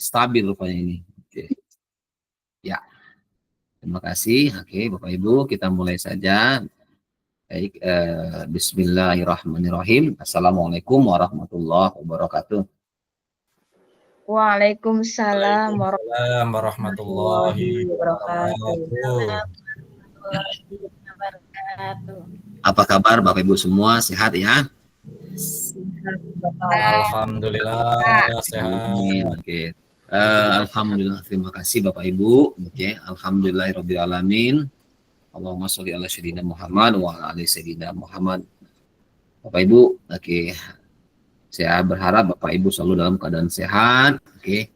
stabil rupanya ini. Oke. Ya, terima kasih. Oke, Bapak Ibu, kita mulai saja. Baik, bismillahirrahmanirrahim. Assalamualaikum warahmatullahi wabarakatuh. Waalaikumsalam Waalaikumsalam warahmatullahi wabarakatuh. Apa kabar Bapak Ibu semua? Sehat ya? Alhamdulillah sehat. Oke. Alhamdulillah, terima kasih Bapak Ibu. Oke, alhamdulillahirabbil alamin. Allahumma sholli ala sayyidina Muhammad wa ala ali sayyidina Muhammad. Bapak Ibu, oke. Saya berharap Bapak Ibu selalu dalam keadaan sehat, oke.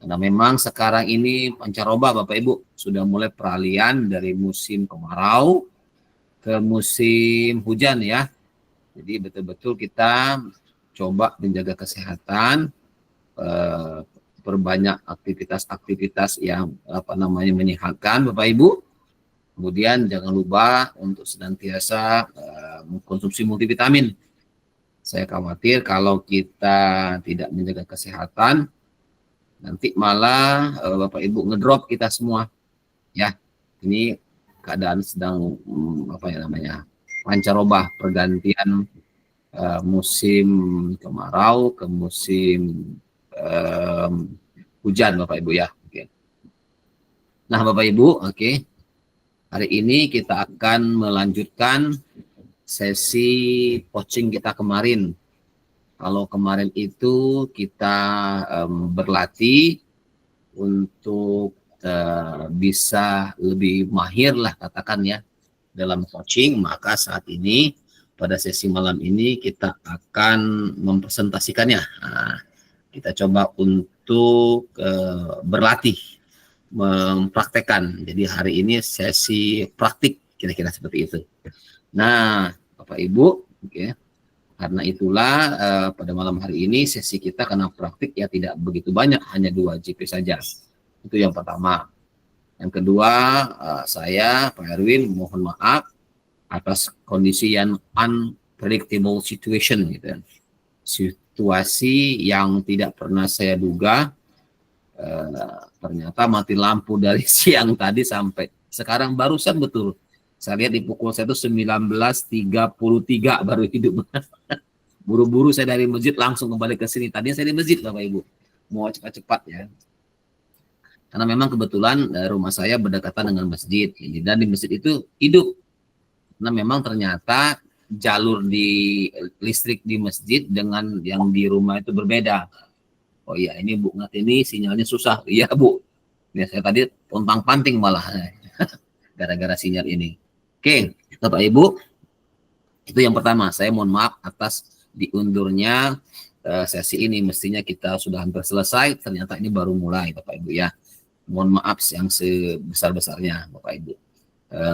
Karena memang sekarang ini pancaroba Bapak Ibu sudah mulai peralihan dari musim kemarau ke musim hujan ya. Jadi betul-betul kita coba menjaga kesehatan, perbanyak aktivitas-aktivitas yang menyehatkan Bapak Ibu. Kemudian jangan lupa untuk senantiasa mengkonsumsi multivitamin. Saya khawatir kalau kita tidak menjaga kesehatan, nanti malah Bapak Ibu ngedrop kita semua. Ya, ini keadaan sedang pancaroba, pergantian musim kemarau ke musim hujan Bapak Ibu ya. Oke. Nah Bapak Ibu, oke. Hari ini kita akan melanjutkan sesi coaching kita kemarin. Kalau kemarin itu kita berlatih untuk bisa lebih mahir lah katakan ya dalam coaching, maka saat ini pada sesi malam ini kita akan mempresentasikannya. Nah, kita coba untuk berlatih mempraktekkan. Jadi hari ini sesi praktik kira-kira seperti itu. Nah, Bapak Ibu, oke. Karena itulah pada malam hari ini sesi kita karena praktik ya tidak begitu banyak, hanya 2 JP saja. Itu yang pertama. Yang kedua, saya Pak Erwin mohon maaf atas kondisi yang unpredictable situation gitu. Situasi yang tidak pernah saya duga. Ternyata mati lampu dari siang tadi sampai sekarang barusan betul. Saya lihat di pukul saya itu 19.33 baru hidup. Buru-buru saya dari masjid langsung kembali ke sini. Tadinya saya di masjid Bapak Ibu. Mau cepat-cepat ya. Karena memang kebetulan rumah saya berdekatan dengan masjid. Dan di masjid itu hidup. Karena memang ternyata jalur di listrik di masjid dengan yang di rumah itu berbeda. Oh iya, ini Bu Ngat ini sinyalnya susah. Iya Bu. Ya, saya tadi pontang-panting malah gara-gara sinyal ini. Oke, Bapak Ibu, itu yang pertama. Saya mohon maaf atas diundurnya sesi ini. Mestinya kita sudah hampir selesai. Ternyata ini baru mulai, Bapak Ibu ya. Mohon maaf yang sebesar-besarnya, Bapak Ibu.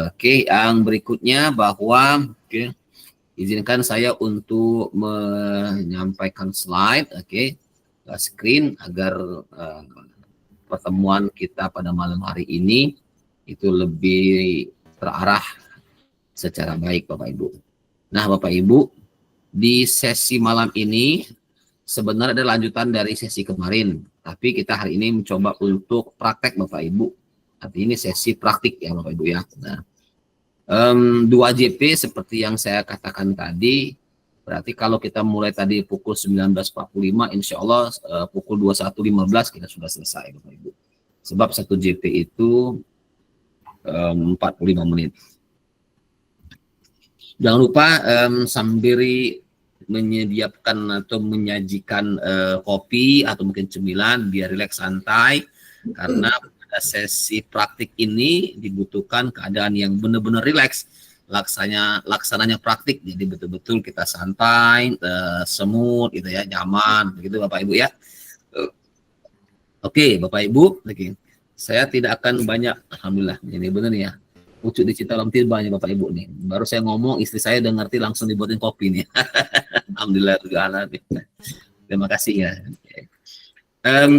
Oke, yang berikutnya bahwa izinkan saya untuk menyampaikan slide. Oke. Screen agar pertemuan kita pada malam hari ini itu lebih terarah secara baik Bapak Ibu. Nah Bapak Ibu, di sesi malam ini sebenarnya ada lanjutan dari sesi kemarin, tapi kita hari ini mencoba untuk praktek Bapak Ibu. Artinya ini sesi praktik ya Bapak Ibu ya. Nah, 2 JP seperti yang saya katakan tadi. Berarti kalau kita mulai tadi pukul 19.45, insya Allah pukul 21.15 kita sudah selesai, Bapak Ibu. Sebab 1 JP itu 45 menit. Jangan lupa sambil menyediakan atau menyajikan kopi atau mungkin cemilan biar rileks santai. Karena pada sesi praktik ini dibutuhkan keadaan yang benar-benar rileks. Laksananya praktik, jadi betul-betul kita santai, semut gitu ya, nyaman begitu Bapak Ibu ya. Oke Bapak Ibu, saya tidak akan banyak, alhamdulillah ini benar ya, ucuk di Citarum banyak Bapak Ibu nih. Baru saya ngomong istri saya udah ngerti langsung dibuatin kopi nih. Alhamdulillah. Terima kasih ya.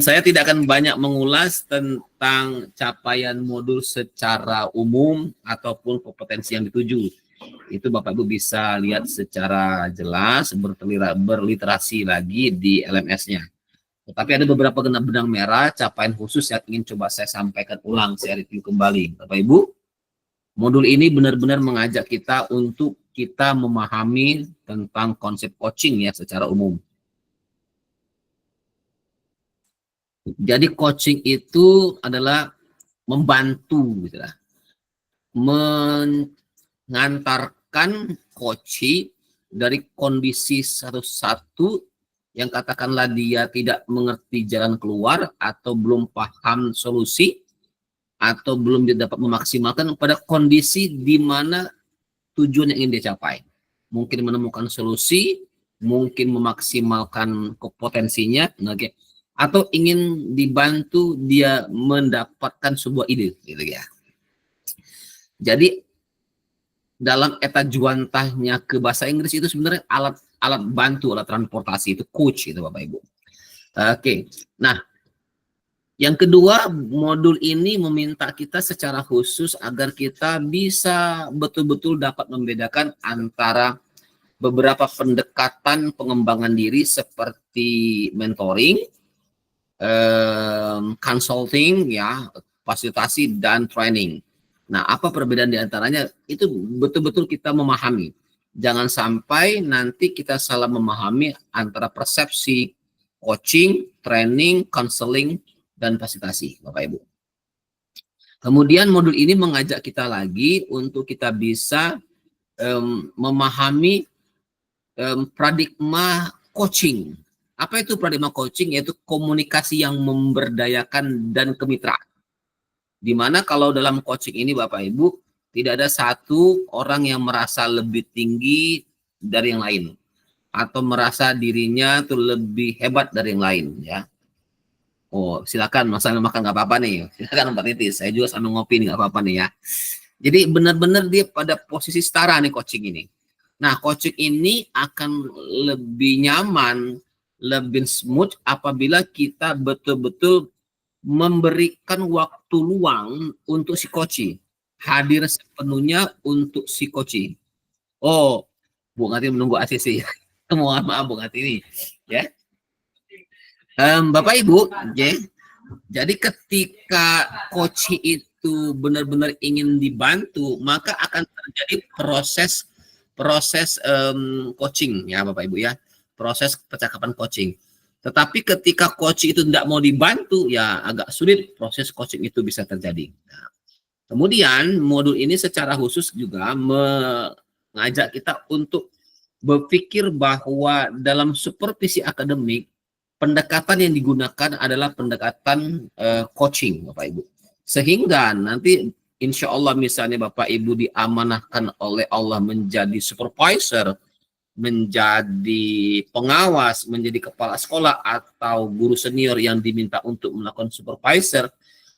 Saya tidak akan banyak mengulas tentang capaian modul secara umum ataupun kompetensi yang dituju. Itu Bapak Ibu bisa lihat secara jelas, berliterasi lagi di LMS-nya. Tetapi ada beberapa benang merah, capaian khusus yang ingin coba saya sampaikan ulang, saya review kembali. Bapak Ibu, modul ini benar-benar mengajak kita untuk kita memahami tentang konsep coaching ya secara umum. Jadi coaching itu adalah membantu gitu lah. Mengantarkan coach dari kondisi satu-satu yang katakanlah dia tidak mengerti jalan keluar atau belum paham solusi atau belum dapat memaksimalkan pada kondisi di mana tujuan yang ingin dia capai. Mungkin menemukan solusi, mungkin memaksimalkan potensinya, okay, atau ingin dibantu dia mendapatkan sebuah ide, gitu ya. Jadi dalam eta juantahnya ke bahasa Inggris itu sebenarnya alat bantu, alat transportasi, itu coach itu Bapak Ibu. Oke. Nah, yang kedua, modul ini meminta kita secara khusus agar kita bisa betul-betul dapat membedakan antara beberapa pendekatan pengembangan diri seperti mentoring, consulting, ya, fasilitasi, dan training. Nah, apa perbedaan di antaranya? Itu betul-betul kita memahami. Jangan sampai nanti kita salah memahami antara persepsi coaching, training, counseling, dan fasilitasi, Bapak Ibu. Kemudian modul ini mengajak kita lagi untuk kita bisa memahami paradigma coaching. Apa itu paradigma coaching? Yaitu komunikasi yang memberdayakan dan kemitraan. Dimana kalau dalam coaching ini Bapak Ibu, tidak ada satu orang yang merasa lebih tinggi dari yang lain. Atau merasa dirinya tuh lebih hebat dari yang lain, ya. Oh, silakan sambil makan nggak apa-apa nih. Silakan Mbak Titi, saya juga sambil ngopi nih nggak apa-apa nih ya. Jadi benar-benar dia pada posisi setara nih coaching ini. Nah, coaching ini akan lebih nyaman, lebih smooth apabila kita betul-betul memberikan waktu luang untuk si coach, hadir sepenuhnya untuk si coach. Oh, Bu Ngati menunggu ACC. Mohon maaf Bu Ngati ini, ya. Bapak Ibu, ya. Jadi ketika coach itu benar-benar ingin dibantu, maka akan terjadi proses coaching, ya Bapak Ibu ya, proses percakapan coaching. Tetapi ketika coaching itu tidak mau dibantu, ya agak sulit proses coaching itu bisa terjadi. Nah, kemudian modul ini secara khusus juga mengajak kita untuk berpikir bahwa dalam supervisi akademik, pendekatan yang digunakan adalah pendekatan coaching, Bapak Ibu. Sehingga nanti insya Allah misalnya Bapak Ibu diamanahkan oleh Allah menjadi supervisor, menjadi pengawas, menjadi kepala sekolah atau guru senior yang diminta untuk melakukan supervisor,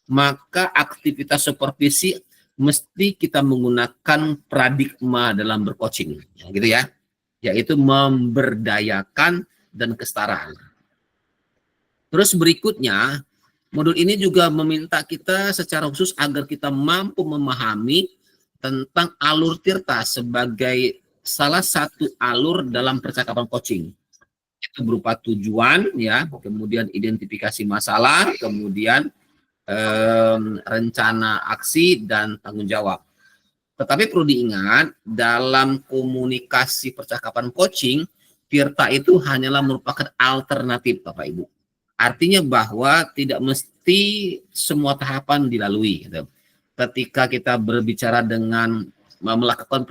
maka aktivitas supervisi mesti kita menggunakan paradigma dalam bercoaching, gitu ya, yaitu memberdayakan dan kesetaraan. Terus berikutnya, modul ini juga meminta kita secara khusus agar kita mampu memahami tentang alur tirta sebagai salah satu alur dalam percakapan coaching. Itu berupa tujuan, ya, kemudian identifikasi masalah, kemudian rencana aksi dan tanggung jawab. Tetapi perlu diingat, dalam komunikasi percakapan coaching, tirta itu hanyalah merupakan alternatif, Bapak Ibu. Artinya bahwa tidak mesti semua tahapan dilalui, gitu. Ketika kita berbicara dengan melakukan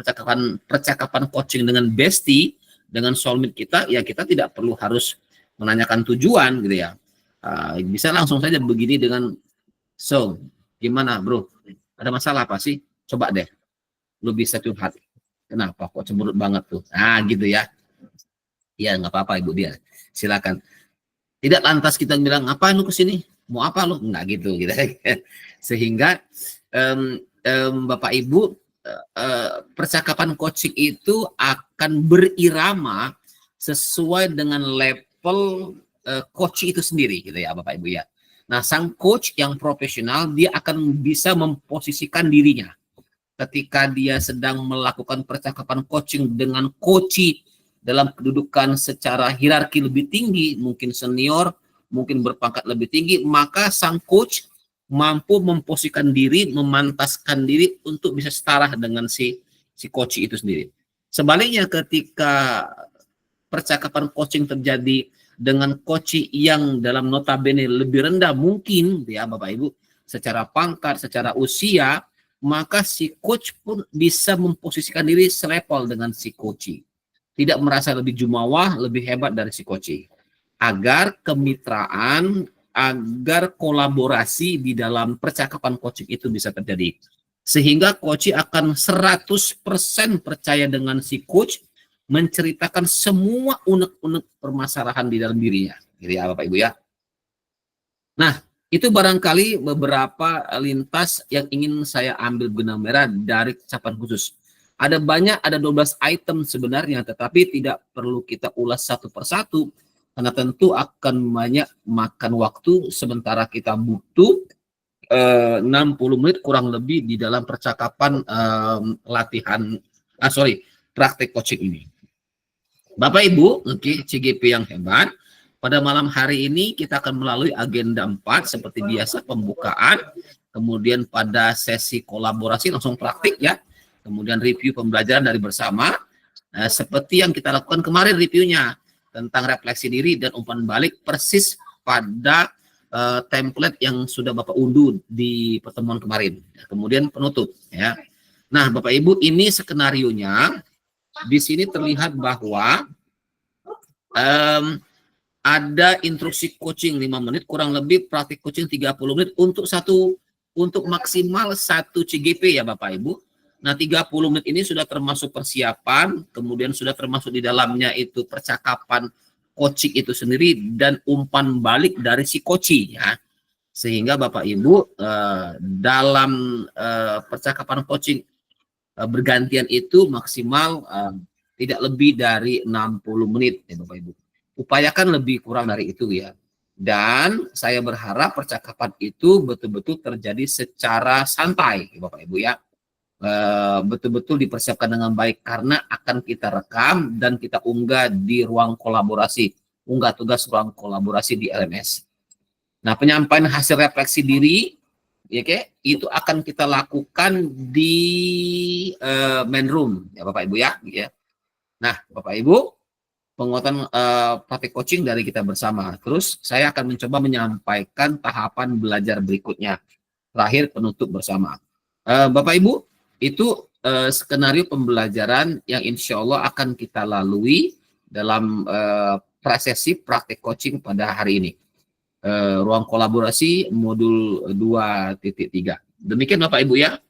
percakapan coaching dengan bestie, dengan soulmate kita, ya kita tidak perlu harus menanyakan tujuan, gitu ya. Bisa langsung saja begini dengan, so, gimana bro? Ada masalah apa sih? Coba deh, lu bisa curhat. Kenapa kok cemberut banget tuh? Nah, gitu ya. Ya, nggak apa-apa Ibu dia. Silakan. Tidak lantas kita bilang, ngapain lu kesini? Mau apa lu? Enggak gitu. Sehingga Bapak Ibu, percakapan coaching itu akan berirama sesuai dengan level coach itu sendiri, gitu ya Bapak Ibu ya. Nah, sang coach yang profesional, dia akan bisa memposisikan dirinya ketika dia sedang melakukan percakapan coaching dengan coach dalam kedudukan secara hierarki lebih tinggi, mungkin senior, mungkin berpangkat lebih tinggi, maka sang coach mampu memposisikan diri, memantaskan diri untuk bisa setara dengan si coach itu sendiri. Sebaliknya ketika percakapan coaching terjadi dengan coach yang dalam notabene lebih rendah mungkin ya Bapak Ibu, secara pangkat, secara usia, maka si coach pun bisa memposisikan diri selevel dengan si coach. Tidak merasa lebih jumawa, lebih hebat dari si coach. Agar kemitraan, agar kolaborasi di dalam percakapan coaching itu bisa terjadi. Sehingga coach akan 100% percaya dengan si coach, menceritakan semua unek-unek permasalahan di dalam dirinya. Gitu ya Bapak Ibu ya. Nah, itu barangkali beberapa lintas yang ingin saya ambil benang merah dari capan khusus. Ada banyak, ada 12 item sebenarnya, tetapi tidak perlu kita ulas satu persatu, karena tentu akan banyak makan waktu, sementara kita butuh 60 menit kurang lebih di dalam percakapan praktek coaching ini. Bapak Ibu, CGP yang hebat, pada malam hari ini kita akan melalui agenda 4 seperti biasa, pembukaan, kemudian pada sesi kolaborasi langsung praktik ya, kemudian review pembelajaran dari bersama, seperti yang kita lakukan kemarin reviewnya tentang refleksi diri dan umpan balik persis pada template yang sudah Bapak unduh di pertemuan kemarin. Kemudian penutup ya. Nah, Bapak Ibu, ini skenarionya. Di sini terlihat bahwa ada instruksi coaching 5 menit, kurang lebih praktik coaching 30 menit untuk maksimal 1 CGP ya Bapak Ibu. Nah, 30 menit ini sudah termasuk persiapan, kemudian sudah termasuk di dalamnya itu percakapan coaching itu sendiri dan umpan balik dari si coaching ya. Sehingga Bapak Ibu dalam percakapan coaching bergantian itu maksimal tidak lebih dari 60 menit ya Bapak Ibu. Upayakan lebih kurang dari itu ya. Dan saya berharap percakapan itu betul-betul terjadi secara santai ya Bapak Ibu ya. Betul-betul dipersiapkan dengan baik karena akan kita rekam dan kita unggah di ruang kolaborasi. Unggah tugas ruang kolaborasi di LMS. Nah, penyampaian hasil refleksi diri ya itu akan kita lakukan di main room ya Bapak Ibu ya. Nah, Bapak Ibu, penguatan praktik coaching dari kita bersama. Terus saya akan mencoba menyampaikan tahapan belajar berikutnya. Terakhir penutup bersama. Bapak Ibu, itu skenario pembelajaran yang insya Allah akan kita lalui dalam prosesi praktik coaching pada hari ini. Ruang kolaborasi modul 2.3. Demikian Bapak Ibu ya.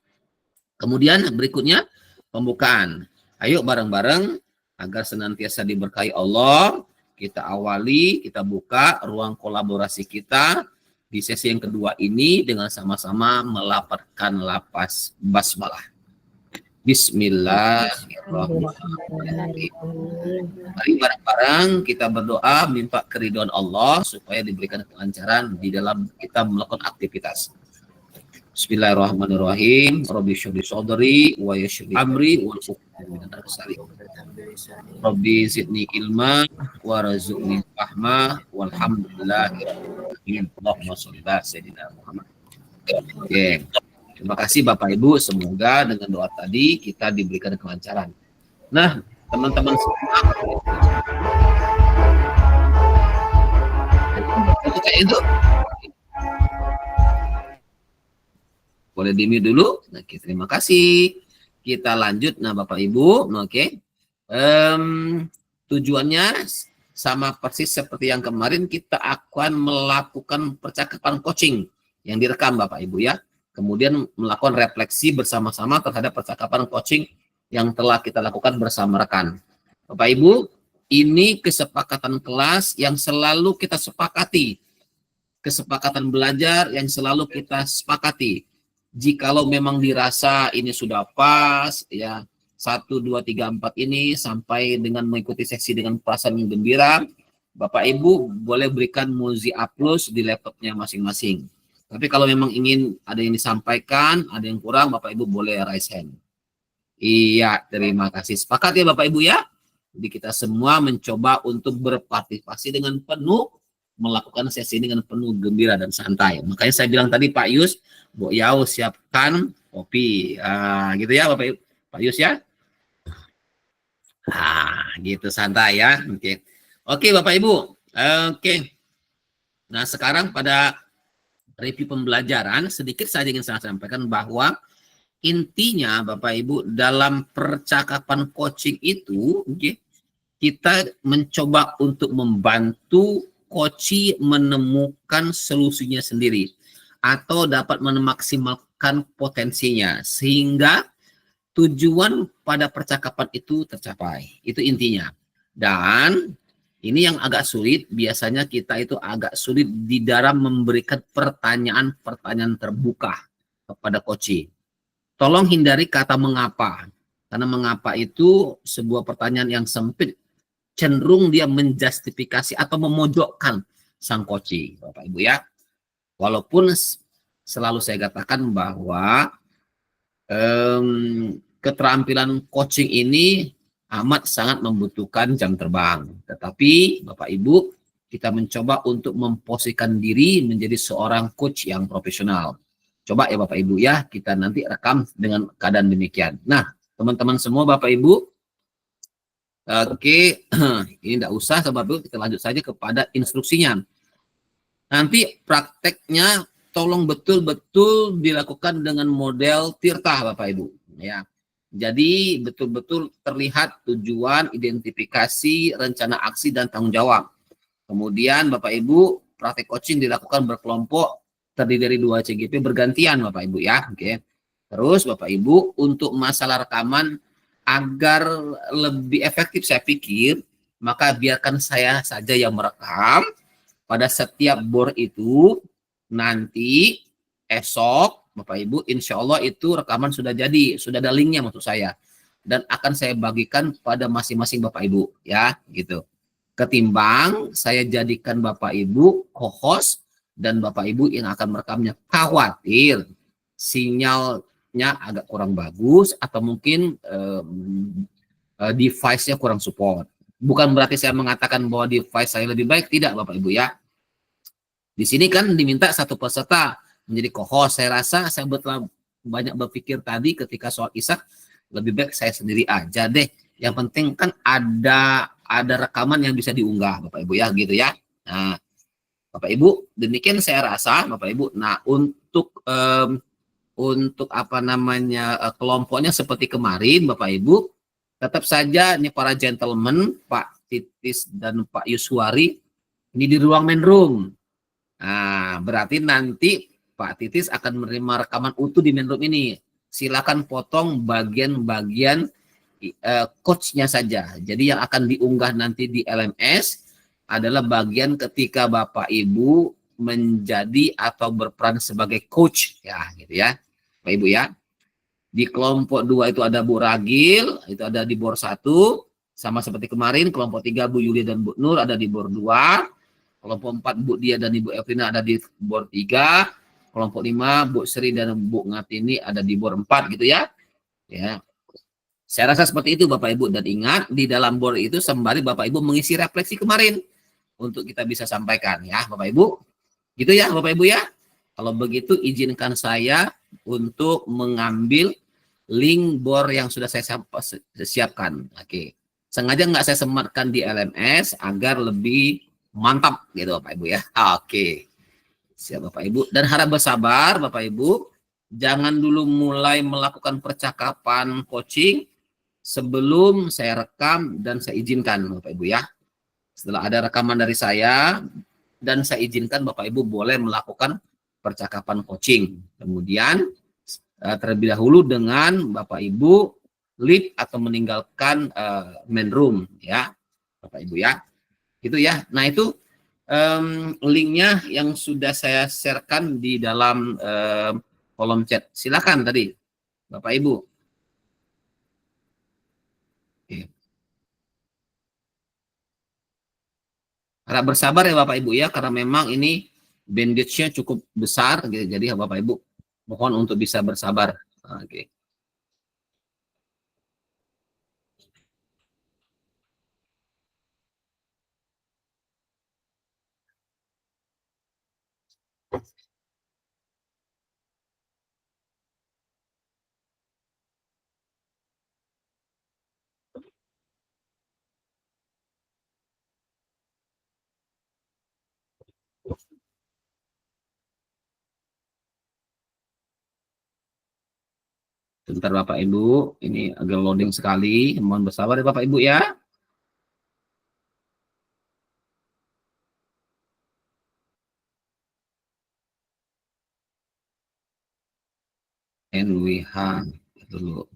Kemudian berikutnya pembukaan. Ayo bareng-bareng agar senantiasa diberkahi Allah, kita awali, kita buka ruang kolaborasi kita di sesi yang kedua ini dengan sama-sama melafalkan lafaz basmalah. Bismillahirrahmanirrahim. Mari bareng-bareng kita berdoa minta keridhaan Allah supaya diberikan kelancaran di dalam kita melakukan aktivitas. Bismillahirrahmanirrahim. Rabbi shrah sadri wa yassir li amri wa Rabbi zidni ilma wa razuqni fahma walhamdulillahi rabbil alamin. Allahumma shalli ala sayyidina Muhammad. Oke. Terima kasih Bapak Ibu, semoga dengan doa tadi kita diberikan kelancaran. Nah, teman-teman semua, itu boleh di-mute dulu. Nah, terima kasih. Kita lanjut. Nah, Bapak Ibu, oke. Tujuannya sama persis seperti yang kemarin, kita akan melakukan percakapan coaching yang direkam Bapak Ibu ya. Kemudian melakukan refleksi bersama-sama terhadap percakapan coaching yang telah kita lakukan bersama rekan. Bapak Ibu, ini kesepakatan kelas yang selalu kita sepakati. Kesepakatan belajar yang selalu kita sepakati. Jikalau memang dirasa ini sudah pas, ya 1, 2, 3, 4 ini sampai dengan mengikuti sesi dengan perasaan yang gembira, Bapak Ibu boleh berikan muzi plus di laptopnya masing-masing. Tapi kalau memang ingin ada yang disampaikan, ada yang kurang, Bapak Ibu boleh raise hand. Iya, terima kasih. Sepakat ya Bapak Ibu ya? Jadi kita semua mencoba untuk berpartisipasi dengan penuh melakukan sesi ini dengan penuh gembira dan santai. Makanya saya bilang tadi Pak Yus, Bu Yau siapkan kopi. Gitu ya Bapak Ibu. Pak Yus ya. Gitu santai ya. Oke. Oke Bapak Ibu. Oke. Nah, sekarang pada review pembelajaran sedikit saja ingin saya sampaikan bahwa intinya Bapak Ibu dalam percakapan coaching itu kita mencoba untuk membantu coach menemukan solusinya sendiri atau dapat memaksimalkan potensinya sehingga tujuan pada percakapan itu tercapai. Itu intinya. Dan ini yang agak sulit, biasanya kita itu agak sulit di dalam memberikan pertanyaan-pertanyaan terbuka kepada coach. Tolong hindari kata mengapa. Karena mengapa itu sebuah pertanyaan yang sempit, cenderung dia menjustifikasi atau memojokkan sang coach, Bapak Ibu ya. Walaupun selalu saya katakan bahwa keterampilan coaching ini amat sangat membutuhkan jam terbang. Tetapi Bapak Ibu, kita mencoba untuk memposisikan diri menjadi seorang coach yang profesional. Coba ya Bapak Ibu ya, kita nanti rekam dengan keadaan demikian. Nah, teman-teman semua Bapak Ibu, oke, ini tidak usah Bapak Ibu, kita lanjut saja kepada instruksinya. Nanti prakteknya tolong betul-betul dilakukan dengan model Tirta Bapak Ibu ya. Jadi betul-betul terlihat tujuan, identifikasi, rencana aksi dan tanggung jawab. Kemudian Bapak Ibu praktek coaching dilakukan berkelompok terdiri dari 2 CGP bergantian Bapak Ibu ya. Oke. Terus Bapak Ibu untuk masalah rekaman agar lebih efektif saya pikir maka biarkan saya saja yang merekam. Pada setiap bor itu nanti esok Bapak Ibu insya Allah itu rekaman sudah jadi, sudah ada linknya maksud saya, dan akan saya bagikan pada masing-masing Bapak Ibu ya gitu. Ketimbang saya jadikan Bapak Ibu co-host dan Bapak Ibu yang akan merekamnya khawatir sinyalnya agak kurang bagus atau mungkin device-nya kurang support. Bukan berarti saya mengatakan bahwa device saya lebih baik, tidak Bapak Ibu ya. Di sini kan diminta satu peserta menjadi co-host. Saya rasa saya banyak berpikir tadi ketika soal Ishak, lebih baik saya sendiri aja deh. Yang penting kan ada rekaman yang bisa diunggah Bapak Ibu ya gitu ya. Nah, Bapak Ibu, demikian saya rasa Bapak Ibu. Nah, untuk apa namanya kelompoknya seperti kemarin Bapak Ibu, tetap saja ini para gentleman Pak Titis dan Pak Yuswari ini di ruang main room. Nah, berarti nanti Pak Titis akan menerima rekaman utuh di main room ini. Silakan potong bagian-bagian coachnya saja. Jadi yang akan diunggah nanti di LMS adalah bagian ketika Bapak Ibu menjadi atau berperan sebagai coach ya gitu ya. Bapak Ibu ya. Di kelompok 2 itu ada Bu Ragil, itu ada di bor 1, sama seperti kemarin. Kelompok 3 Bu Yuli dan Bu Nur ada di bor 2. Kelompok 4 Bu Dia dan Ibu Evina ada di bor 3. Kelompok 5 Bu Sri dan Bu Ngatini ada di bor 4 gitu ya. Ya. Saya rasa seperti itu Bapak Ibu, dan ingat di dalam bor itu sembari Bapak Ibu mengisi refleksi kemarin untuk kita bisa sampaikan ya Bapak Ibu. Gitu ya Bapak Ibu ya. Kalau begitu izinkan saya untuk mengambil link bor yang sudah saya siapkan. Oke. Sengaja nggak saya sematkan di LMS agar lebih mantap gitu Bapak Ibu ya. Oke. Siap Bapak Ibu. Dan harap bersabar Bapak Ibu. Jangan dulu mulai melakukan percakapan coaching sebelum saya rekam dan saya izinkan Bapak Ibu ya. Setelah ada rekaman dari saya dan saya izinkan Bapak Ibu boleh melakukan percakapan coaching. Kemudian terlebih dahulu dengan Bapak Ibu leave atau meninggalkan main room ya Bapak Ibu ya. Gitu ya. Nah itu linknya yang sudah saya sharekan di dalam kolom chat. Silakan tadi Bapak Ibu. Oke. Harap bersabar ya Bapak Ibu ya, karena memang ini bandage-nya cukup besar, gitu. Jadi Bapak Ibu mohon untuk bisa bersabar. Oke. Sebentar Bapak Ibu, ini agak loading sekali. Mohon bersabar ya Bapak Ibu ya. NWH dulu.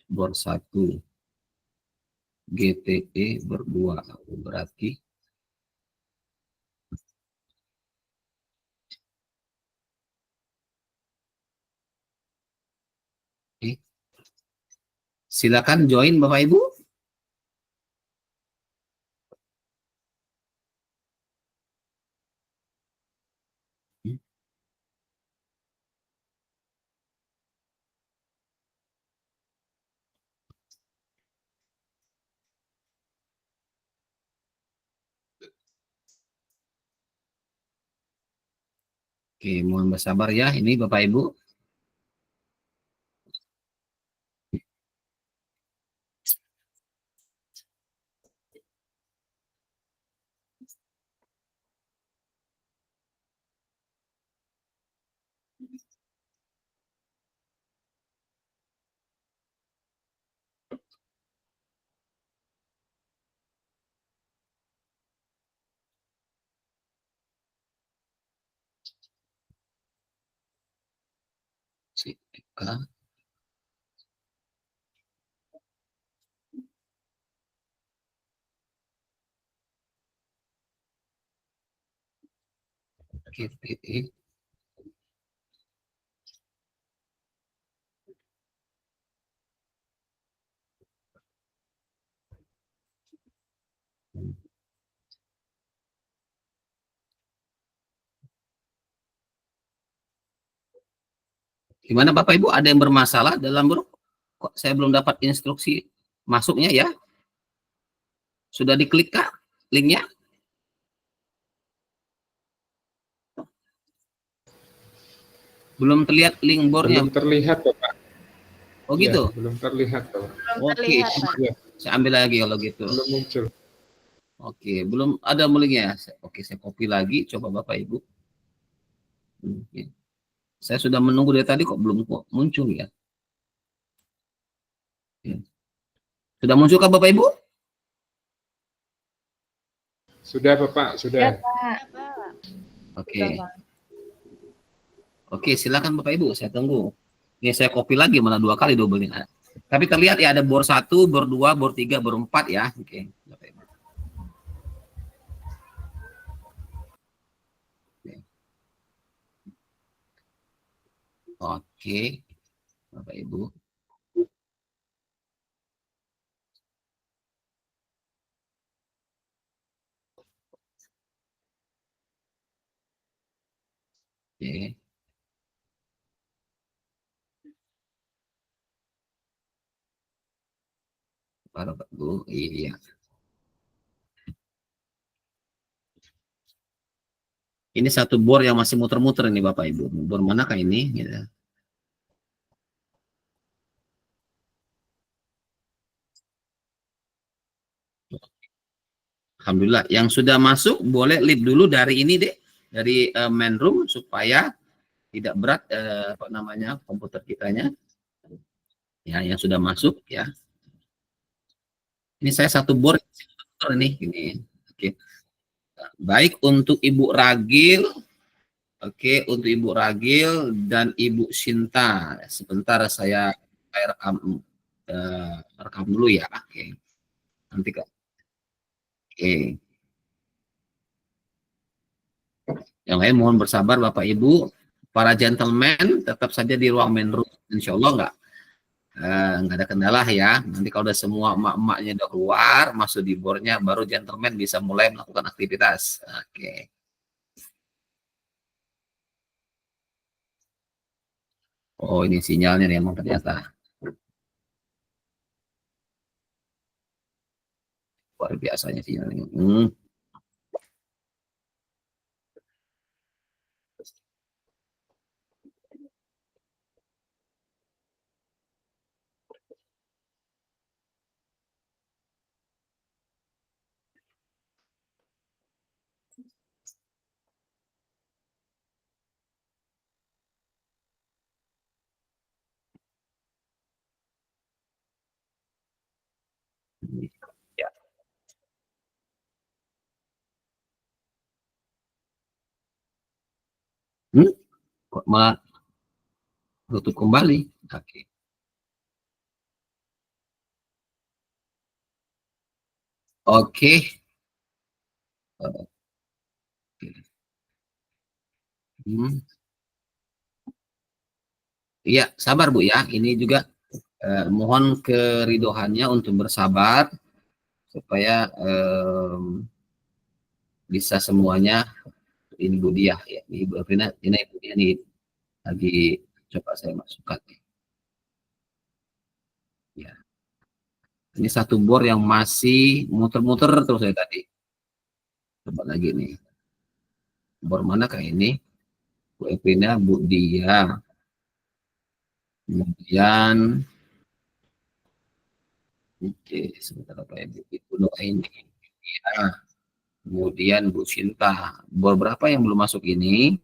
Bor 1 GTE berdua berarti silakan join Bapak Ibu. Oke, mohon bersabar ya ini Bapak Ibu. GTE. Gimana Bapak Ibu, ada yang bermasalah dalam grup? Kok saya belum dapat instruksi masuknya ya? Sudah diklik kah linknya? Belum terlihat link bornya? Belum terlihat Bapak. Oh gitu? Ya, belum terlihat Bapak. Oke, Ya, saya ambil lagi kalau gitu. belum muncul. Oke, belum ada linknya. Oke, saya copy lagi, coba Bapak Ibu. Oke. Saya sudah menunggu dari tadi kok belum muncul ya. Oke. Sudah muncul kan Bapak Ibu? Sudah Bapak, sudah. Ya, Pak. Oke. Oke, silakan Bapak Ibu, saya tunggu. Ini saya copy lagi, malah 2 kali double-nya. Tapi terlihat ya ada bor 1, bor 2, bor 3, bor 4 ya. Oke, Bapak Ibu. Oke, Bapak Ibu. Oke. Bapak Ibu, iya. Ini satu bor yang masih muter-muter ini Bapak Ibu. Bor manakah ini? Gitu. Alhamdulillah. Yang sudah masuk boleh leave dulu dari ini deh, dari main room supaya tidak berat apa namanya komputer kitanya. Ya, yang sudah masuk ya. Ini saya satu bor ini. Oke. Baik untuk Ibu Ragil. Oke, untuk Ibu Ragil dan Ibu Sinta. Sebentar saya rekam rekam dulu ya. Oke. Nanti Kak. Oke. Yang lain mohon bersabar Bapak Ibu. Para gentleman tetap saja di ruang main room. Insya Allah nggak ada kendala ya. Nanti kalau udah semua emak-emaknya udah keluar, masuk di bornya, baru gentleman bisa mulai melakukan aktivitas. Oke. Oh ini sinyalnya nih emang ternyata. Luar biasanya sinyalnya. Ya. Kok malah tutup kembali? Oke. Oke. Hmm. Iya, sabar Bu ya. Ini juga mohon keridoannya untuk bersabar supaya bisa semuanya. Ini Bu Diah ya. Ini Ibu Afrina, ini Ibu Diah nih lagi coba saya masukkan. Ya. Ini satu bor yang masih muter-muter terus saya tadi. Coba lagi nih. Bor mana kayak ini? Bu Afrina, Bu Diah. Kemudian, oke, sebentar apa ya, Bu Nur ini. Ya. Kemudian Bu Sinta. Bor berapa yang belum masuk ini?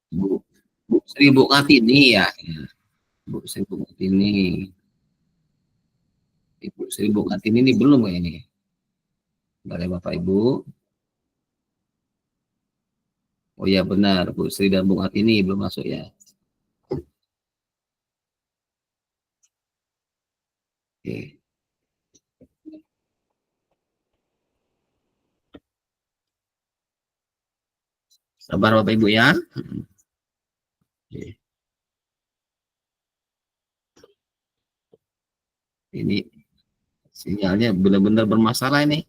Bu, Bu Sri Bu Ngatini ya. Ya. Bu Sri Bu Ngatini. Ibu Sri Bu Ngatini ini belum kayak ini. Dari Bapak Ibu. Oh ya benar, Bu Sri dan Bu Ngatini belum masuk ya. Oke. Sabar Bapak Ibu ya. Oke. Ini sinyalnya benar-benar bermasalah ini.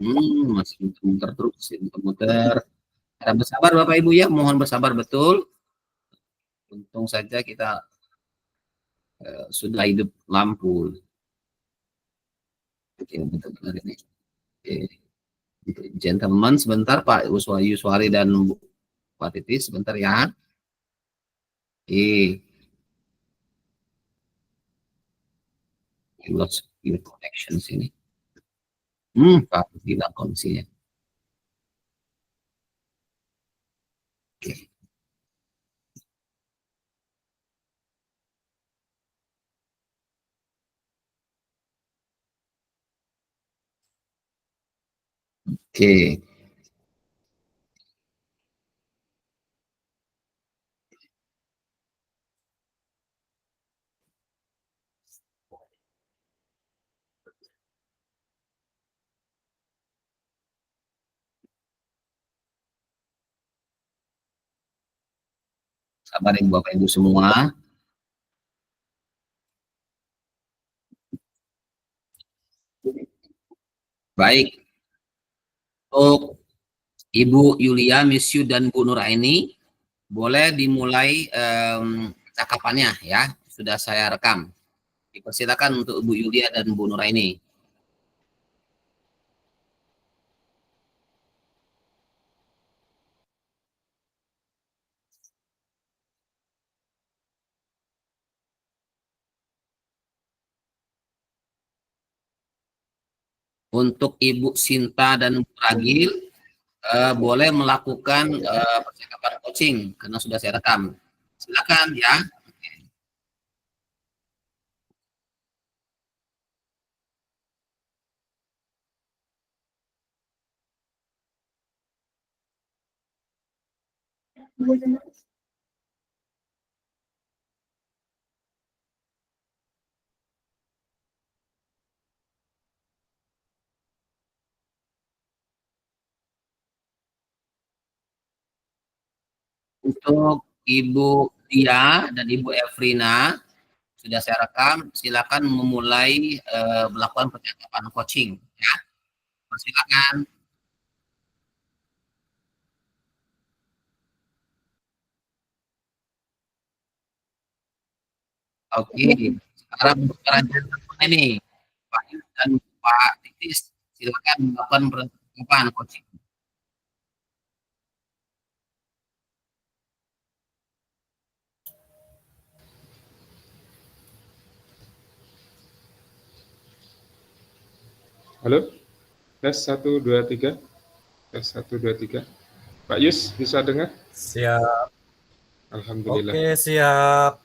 Masih muter-muter terus, muter-muter. Kita bersabar Bapak Ibu ya, mohon bersabar betul. Untung saja kita sudah hidup lampu. Oke, betul-betul ini. Oke. Gentleman, sebentar Pak Yuswari dan Pak Titi, sebentar ya. Oke. Lost your connection sini. Pak tidak koneksinya. Oke. Oke. Sabar Ibu Bapak Ibu semua. Baik, untuk Ibu Yulia, Misyu dan Bu Nuraini, boleh dimulai cakapannya ya. Sudah saya rekam. Dipersilakan untuk Bu Yulia dan Bu Nuraini. Untuk Ibu Sinta dan Bu Ragil, boleh melakukan percakapan coaching karena sudah saya rekam. Silakan ya. Untuk Ibu Dia dan Ibu Efrina, sudah saya rekam. Silakan memulai melakukan percakapan coaching. Ya, silakan. Oke, sekarang untuk kerajaan ini, Pak Yus dan Pak Titis, silakan melakukan percakapan coaching. Halo? Tes 1, 2, 3. Tes 1, 2, 3. Pak Yus, bisa dengar? Siap. Alhamdulillah. Oke, siap.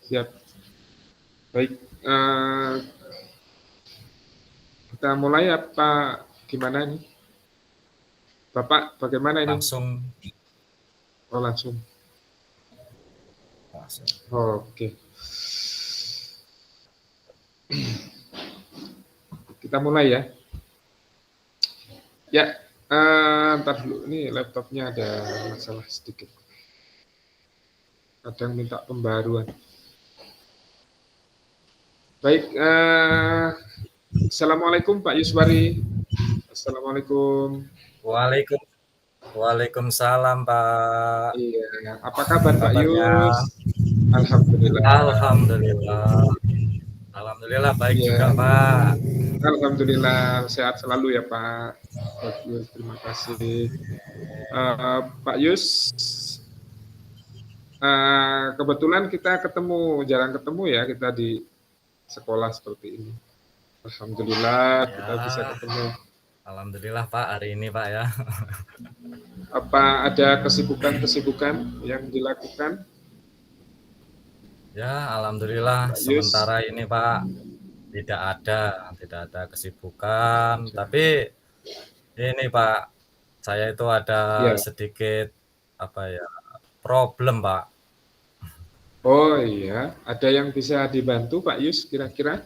Siap. Baik. Kita mulai apa gimana nih? Bapak, bagaimana ini? Langsung. Oh, langsung. Langsung. Oke. Kita mulai ya. Ya, ntar dulu. Ini laptopnya ada masalah sedikit. Kadang minta pembaruan. Baik, Assalamualaikum Pak Yuswari. Assalamualaikum. Waalaikumsalam, Pak. Iya, apa kabar Pak Kabarnya? Yus? Alhamdulillah. Alhamdulillah. Alhamdulillah baik Iya. juga, Pak. Alhamdulillah sehat selalu ya Pak. Pak Yus, terima kasih. Pak Yus, kebetulan kita jarang ketemu ya kita di sekolah seperti ini. Alhamdulillah kita bisa ketemu. Alhamdulillah Pak hari ini Pak ya. Apa ada kesibukan-kesibukan yang dilakukan? Ya, alhamdulillah sementara ini Pak tidak ada kesibukan, tapi ini Pak, saya itu ada sedikit problem Pak. Oh iya, ada yang bisa dibantu Pak Yus kira-kira?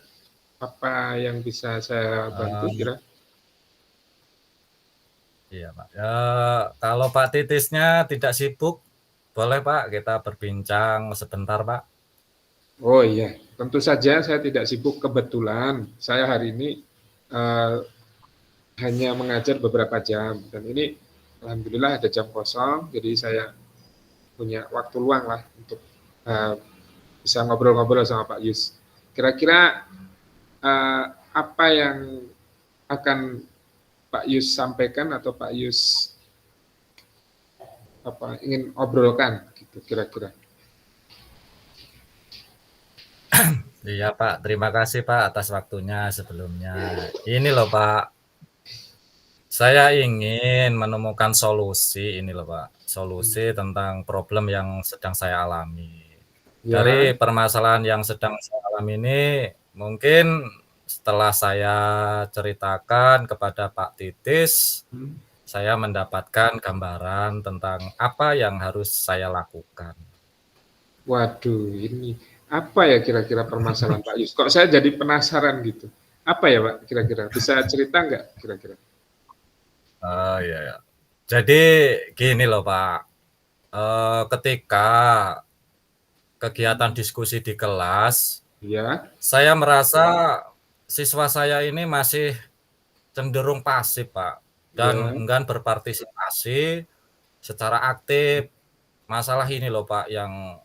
Apa yang bisa saya bantu kira? Iya Pak. Ya, kalau Pak Titisnya tidak sibuk, boleh Pak kita berbincang sebentar Pak. Oh iya, tentu saja saya tidak sibuk, kebetulan saya hari ini hanya mengajar beberapa jam dan ini alhamdulillah ada jam kosong, jadi saya punya waktu luang lah untuk bisa ngobrol-ngobrol sama Pak Yus. Kira-kira apa yang akan Pak Yus sampaikan atau Pak Yus ingin obrolkan gitu kira-kira? Iya Pak, terima kasih Pak atas waktunya sebelumnya. Ini loh Pak, saya ingin menemukan solusi ini loh Pak, solusi tentang problem yang sedang saya alami. Ya. Dari permasalahan yang sedang saya alami ini, mungkin setelah saya ceritakan kepada Pak Titis, saya mendapatkan gambaran tentang apa yang harus saya lakukan. Waduh, ini apa ya kira-kira permasalahan Pak Yus? Kok saya jadi penasaran gitu. Apa ya Pak kira-kira? Bisa cerita nggak kira-kira? Iya. Jadi gini loh Pak, ketika kegiatan diskusi di kelas, ya, saya merasa siswa saya ini masih cenderung pasif Pak, dan enggan berpartisipasi secara aktif. Masalah ini loh Pak yang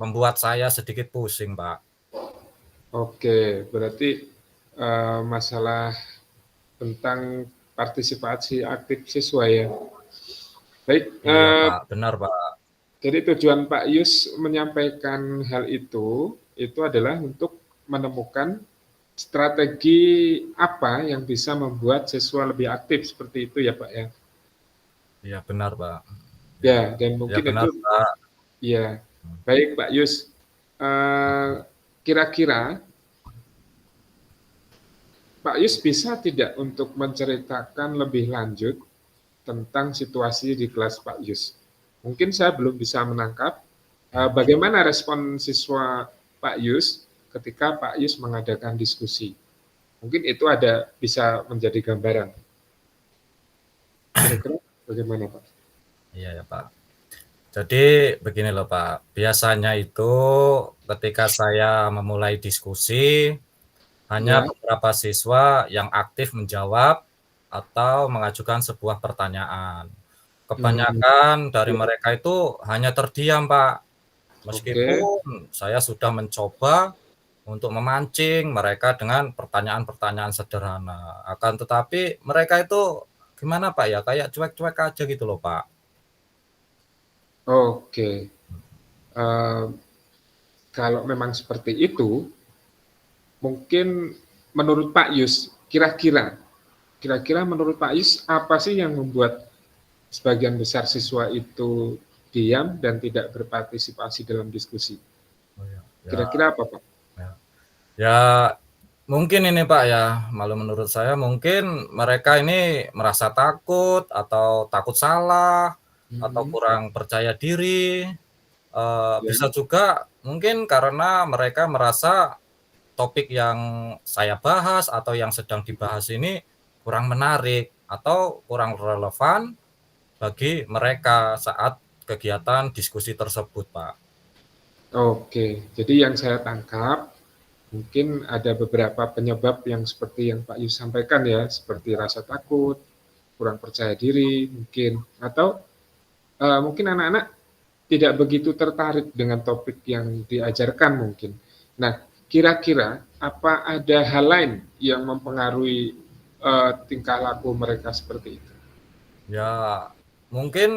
membuat saya sedikit pusing Pak. Oke, berarti masalah tentang partisipasi aktif siswa ya. Baik, iya Pak, benar Pak. Jadi tujuan Pak Yus menyampaikan hal itu adalah untuk menemukan strategi apa yang bisa membuat siswa lebih aktif seperti itu ya Pak ya. Iya benar Pak. Ya, dan mungkin ya, benar, itu Pak. Ya, baik Pak Yus. Kira-kira Pak Yus bisa tidak untuk menceritakan lebih lanjut tentang situasi di kelas Pak Yus? Mungkin saya belum bisa menangkap bagaimana respon siswa Pak Yus ketika Pak Yus mengadakan diskusi. Mungkin itu bisa menjadi gambaran. Kira-kira bagaimana Pak? Iya ya Pak. Jadi begini loh Pak, biasanya itu ketika saya memulai diskusi, hanya beberapa siswa yang aktif menjawab atau mengajukan sebuah pertanyaan. Kebanyakan dari mereka itu hanya terdiam Pak, meskipun saya sudah mencoba untuk memancing mereka dengan pertanyaan-pertanyaan sederhana. Akan tetapi mereka itu gimana Pak ya, kayak cuek-cuek aja gitu loh Pak. Oke. Kalau memang seperti itu, Mungkin menurut Pak Yus, kira-kira menurut Pak Yus apa sih yang membuat sebagian besar siswa itu diam dan tidak berpartisipasi dalam diskusi? Oh, ya. Kira-kira apa, Pak? Ya, mungkin ini Pak ya, malu menurut saya mungkin mereka ini merasa takut atau takut salah atau kurang percaya diri. Ya. Bisa juga mungkin karena mereka merasa topik yang saya bahas atau yang sedang dibahas ini kurang menarik atau kurang relevan bagi mereka saat kegiatan diskusi tersebut, Pak. Oke, jadi yang saya tangkap mungkin ada beberapa penyebab yang seperti yang Pak Yus sampaikan ya, seperti rasa takut, kurang percaya diri mungkin, atau mungkin anak-anak tidak begitu tertarik dengan topik yang diajarkan mungkin. Nah, kira-kira apa ada hal lain yang mempengaruhi tingkah laku mereka seperti itu? Ya, mungkin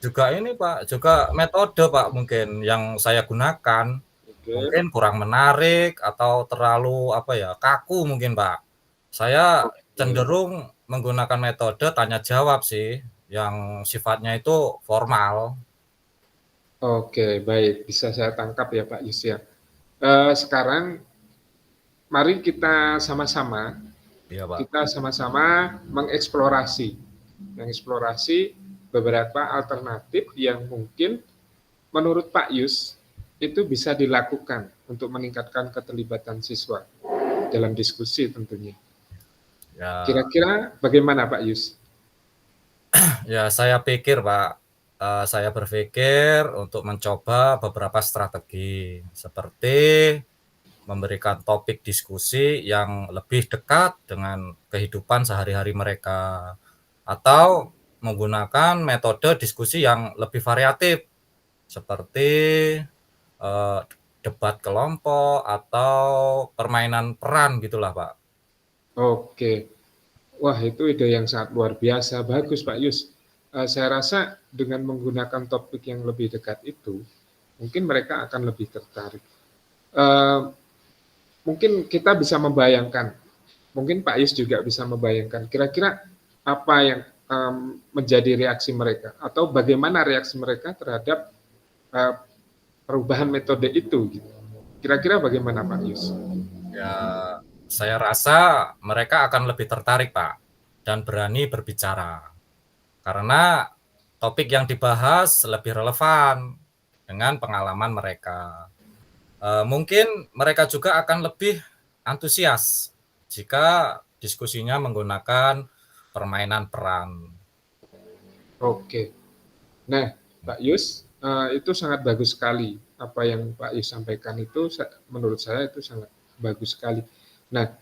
juga ini Pak, juga metode Pak mungkin yang saya gunakan. Oke, Mungkin kurang menarik atau terlalu apa ya, kaku mungkin Pak. Saya oke, cenderung menggunakan metode tanya jawab sih, yang sifatnya itu formal. oke, baik, bisa saya tangkap ya Pak Yus ya. Sekarang mari kita sama-sama Iya Pak. mengeksplorasi beberapa alternatif yang mungkin menurut Pak Yus itu bisa dilakukan untuk meningkatkan keterlibatan siswa dalam diskusi tentunya. Ya, Kira-kira bagaimana Pak Yus? ya saya pikir Pak, saya berpikir untuk mencoba beberapa strategi seperti memberikan topik diskusi yang lebih dekat dengan kehidupan sehari-hari mereka atau menggunakan metode diskusi yang lebih variatif seperti eh, debat kelompok atau permainan peran gitulah Pak. Oke, wah itu ide yang sangat luar biasa, bagus Pak Yus. Saya rasa dengan menggunakan topik yang lebih dekat itu, mungkin mereka akan lebih tertarik. Eh, Mungkin kita bisa membayangkan, mungkin Pak Yus juga bisa membayangkan, kira-kira apa yang menjadi reaksi mereka, atau bagaimana reaksi mereka terhadap uh, perubahan metode itu. Gitu. Kira-kira bagaimana Pak Yus? Ya, saya rasa mereka akan lebih tertarik Pak dan berani berbicara karena topik yang dibahas lebih relevan dengan pengalaman mereka. Mungkin mereka juga akan lebih antusias jika diskusinya menggunakan permainan peran. Oke. Nah, Pak Yus, itu sangat bagus sekali. Apa yang Pak Yus sampaikan itu menurut saya itu sangat bagus sekali. Nah,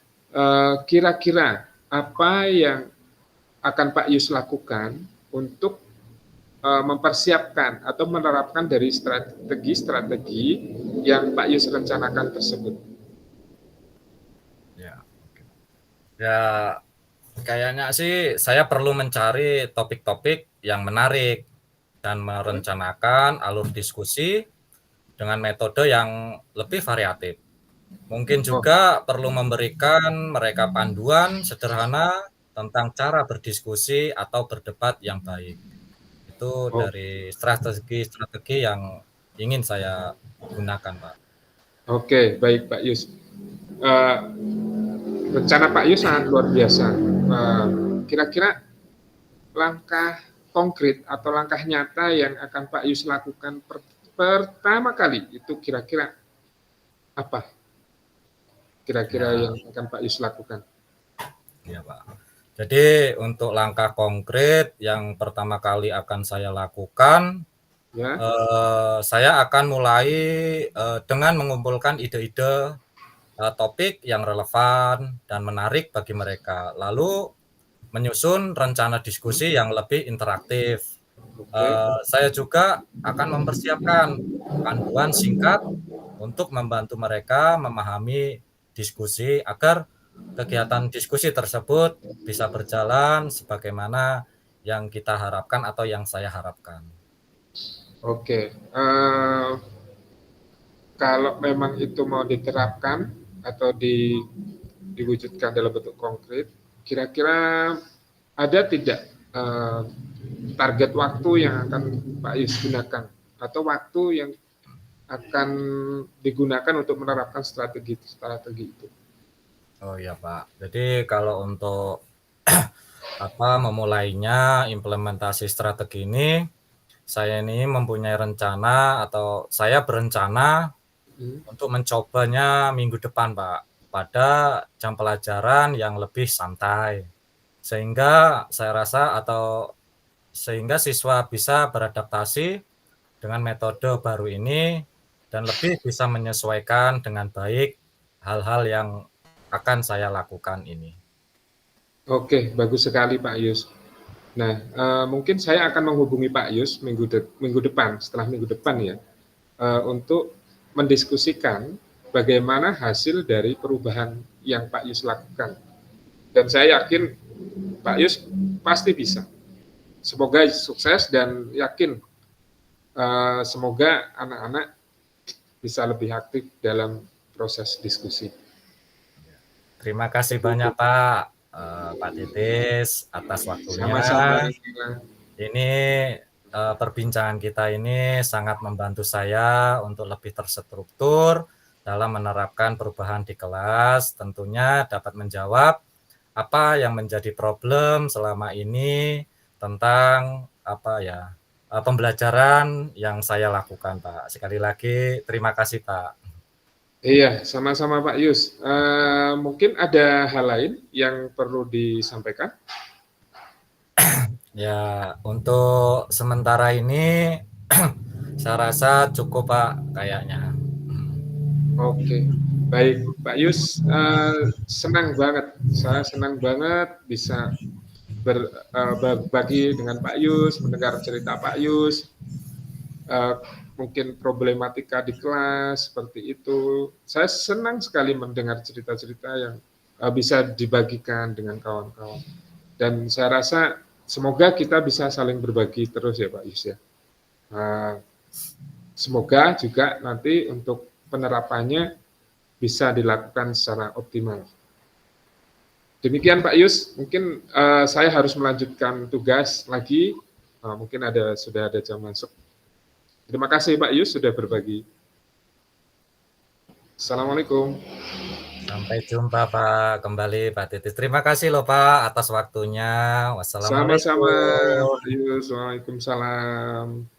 kira-kira apa yang akan Pak Yus lakukan untuk mempersiapkan atau menerapkan dari strategi-strategi yang Pak Yus rencanakan tersebut? Ya, ya kayaknya sih saya perlu mencari topik-topik yang menarik dan merencanakan alur diskusi dengan metode yang lebih variatif. Mungkin Oh, juga perlu memberikan mereka panduan sederhana tentang cara berdiskusi atau berdebat yang baik. Itu oh, dari strategi-strategi yang ingin saya gunakan, Pak. oke, baik Pak Yus. Eh, Rencana Pak Yus sangat luar biasa. Kira-kira langkah konkret atau langkah nyata yang akan Pak Yus lakukan pertama kali itu kira-kira apa? Kira-kira Ya, yang akan Pak Yus lakukan? ya, Pak. Jadi untuk langkah konkret yang pertama kali akan saya lakukan, Ya, saya akan mulai dengan mengumpulkan ide-ide topik yang relevan dan menarik bagi mereka. Lalu menyusun rencana diskusi yang lebih interaktif. oke, Saya juga akan mempersiapkan panduan singkat untuk membantu mereka memahami diskusi agar kegiatan diskusi tersebut bisa berjalan sebagaimana yang kita harapkan atau yang saya harapkan. oke. Kalau memang itu mau diterapkan, atau diwujudkan dalam bentuk konkret, kira-kira ada tidak target waktu yang akan Pak Yus gunakan atau waktu yang akan digunakan untuk menerapkan strategi itu? Oh iya Pak, jadi kalau untuk memulainya implementasi strategi ini, saya ini mempunyai rencana atau saya berencana untuk mencobanya minggu depan Pak, pada jam pelajaran yang lebih santai. Sehingga saya rasa sehingga siswa bisa beradaptasi dengan metode baru ini dan lebih bisa menyesuaikan dengan baik hal-hal yang akan saya lakukan ini. Oke, bagus sekali Pak Yus. Nah, mungkin saya akan menghubungi Pak Yus minggu depan, setelah minggu depan ya, untuk mendiskusikan bagaimana hasil dari perubahan yang Pak Yus lakukan. Dan saya yakin Pak Yus pasti bisa. Semoga sukses dan yakin semoga anak-anak bisa lebih aktif dalam proses diskusi. Terima kasih banyak Pak Titis atas waktunya. Sama-sama. Ini perbincangan kita ini sangat membantu saya untuk lebih terstruktur dalam menerapkan perubahan di kelas. Tentunya dapat menjawab apa yang menjadi problem selama ini tentang pembelajaran yang saya lakukan Pak. Sekali lagi terima kasih Pak. Iya, sama-sama Pak Yus. Mungkin ada hal lain yang perlu disampaikan? Ya, untuk sementara ini saya rasa cukup Pak kayaknya. Oke, baik Pak Yus, senang banget. Saya senang banget bisa berbagi dengan Pak Yus, mendengar cerita Pak Yus. Mungkin problematika di kelas seperti itu. Saya senang sekali mendengar cerita-cerita yang bisa dibagikan dengan kawan-kawan. Dan saya rasa semoga kita bisa saling berbagi terus ya Pak Yus ya. Semoga juga nanti untuk penerapannya bisa dilakukan secara optimal. Demikian Pak Yus, mungkin saya harus melanjutkan tugas lagi. Mungkin sudah ada jam masuk. Terima kasih Pak Yus sudah berbagi. Assalamualaikum. Sampai jumpa Pak, kembali Pak Titis. Terima kasih loh Pak atas waktunya. Wassalamualaikum. Sama-sama Pak Yus, waalaikumsalam.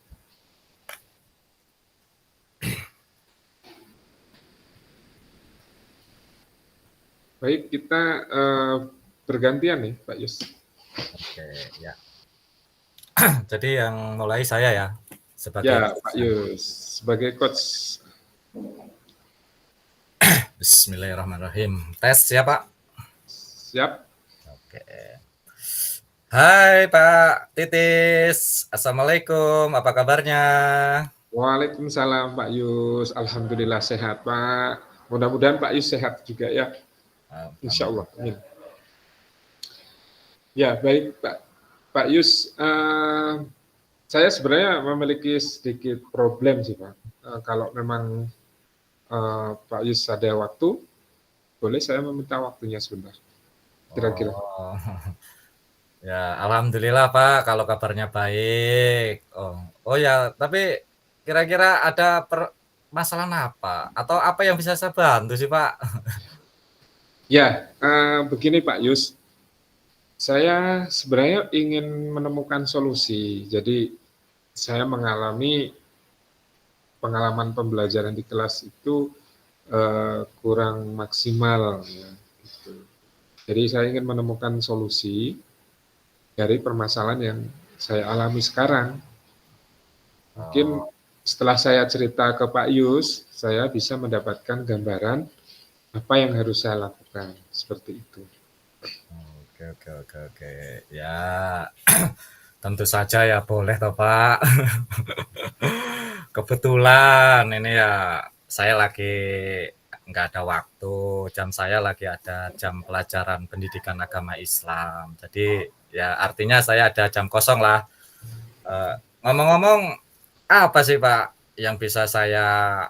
Baik, kita bergantian nih Pak Yus. Oke, ya. Jadi yang mulai saya ya. Pak Yus, sebagai coach. Bismillahirrahmanirrahim. Tes ya Pak? Siap. Oke. Hai Pak Titis, Assalamualaikum, apa kabarnya? Waalaikumsalam Pak Yus, Alhamdulillah sehat Pak. Mudah-mudahan Pak Yus sehat juga ya. Insya Allah. Amin. Ya baik Pak Yus, saya sebenarnya memiliki sedikit problem sih Pak. Kalau memang Pak Yus ada waktu, boleh saya meminta waktunya sebentar, kira-kira. Ya, alhamdulillah Pak, kalau kabarnya baik. Oh ya, tapi kira-kira ada masalah apa? Atau apa yang bisa saya bantu sih Pak? Ya, begini Pak Yus, saya sebenarnya ingin menemukan solusi. Jadi saya mengalami pengalaman pembelajaran di kelas itu kurang maksimal ya, gitu. Jadi saya ingin menemukan solusi dari permasalahan yang saya alami sekarang. Mungkin setelah saya cerita ke Pak Yus, saya bisa mendapatkan gambaran apa yang harus saya lakukan, seperti itu. Oke. Ya, tentu saja ya boleh toh Pak. Kebetulan ini ya saya lagi nggak ada waktu, jam saya lagi ada jam pelajaran pendidikan agama Islam. Jadi ya artinya saya ada jam kosong lah. Ngomong-ngomong, apa sih Pak yang bisa saya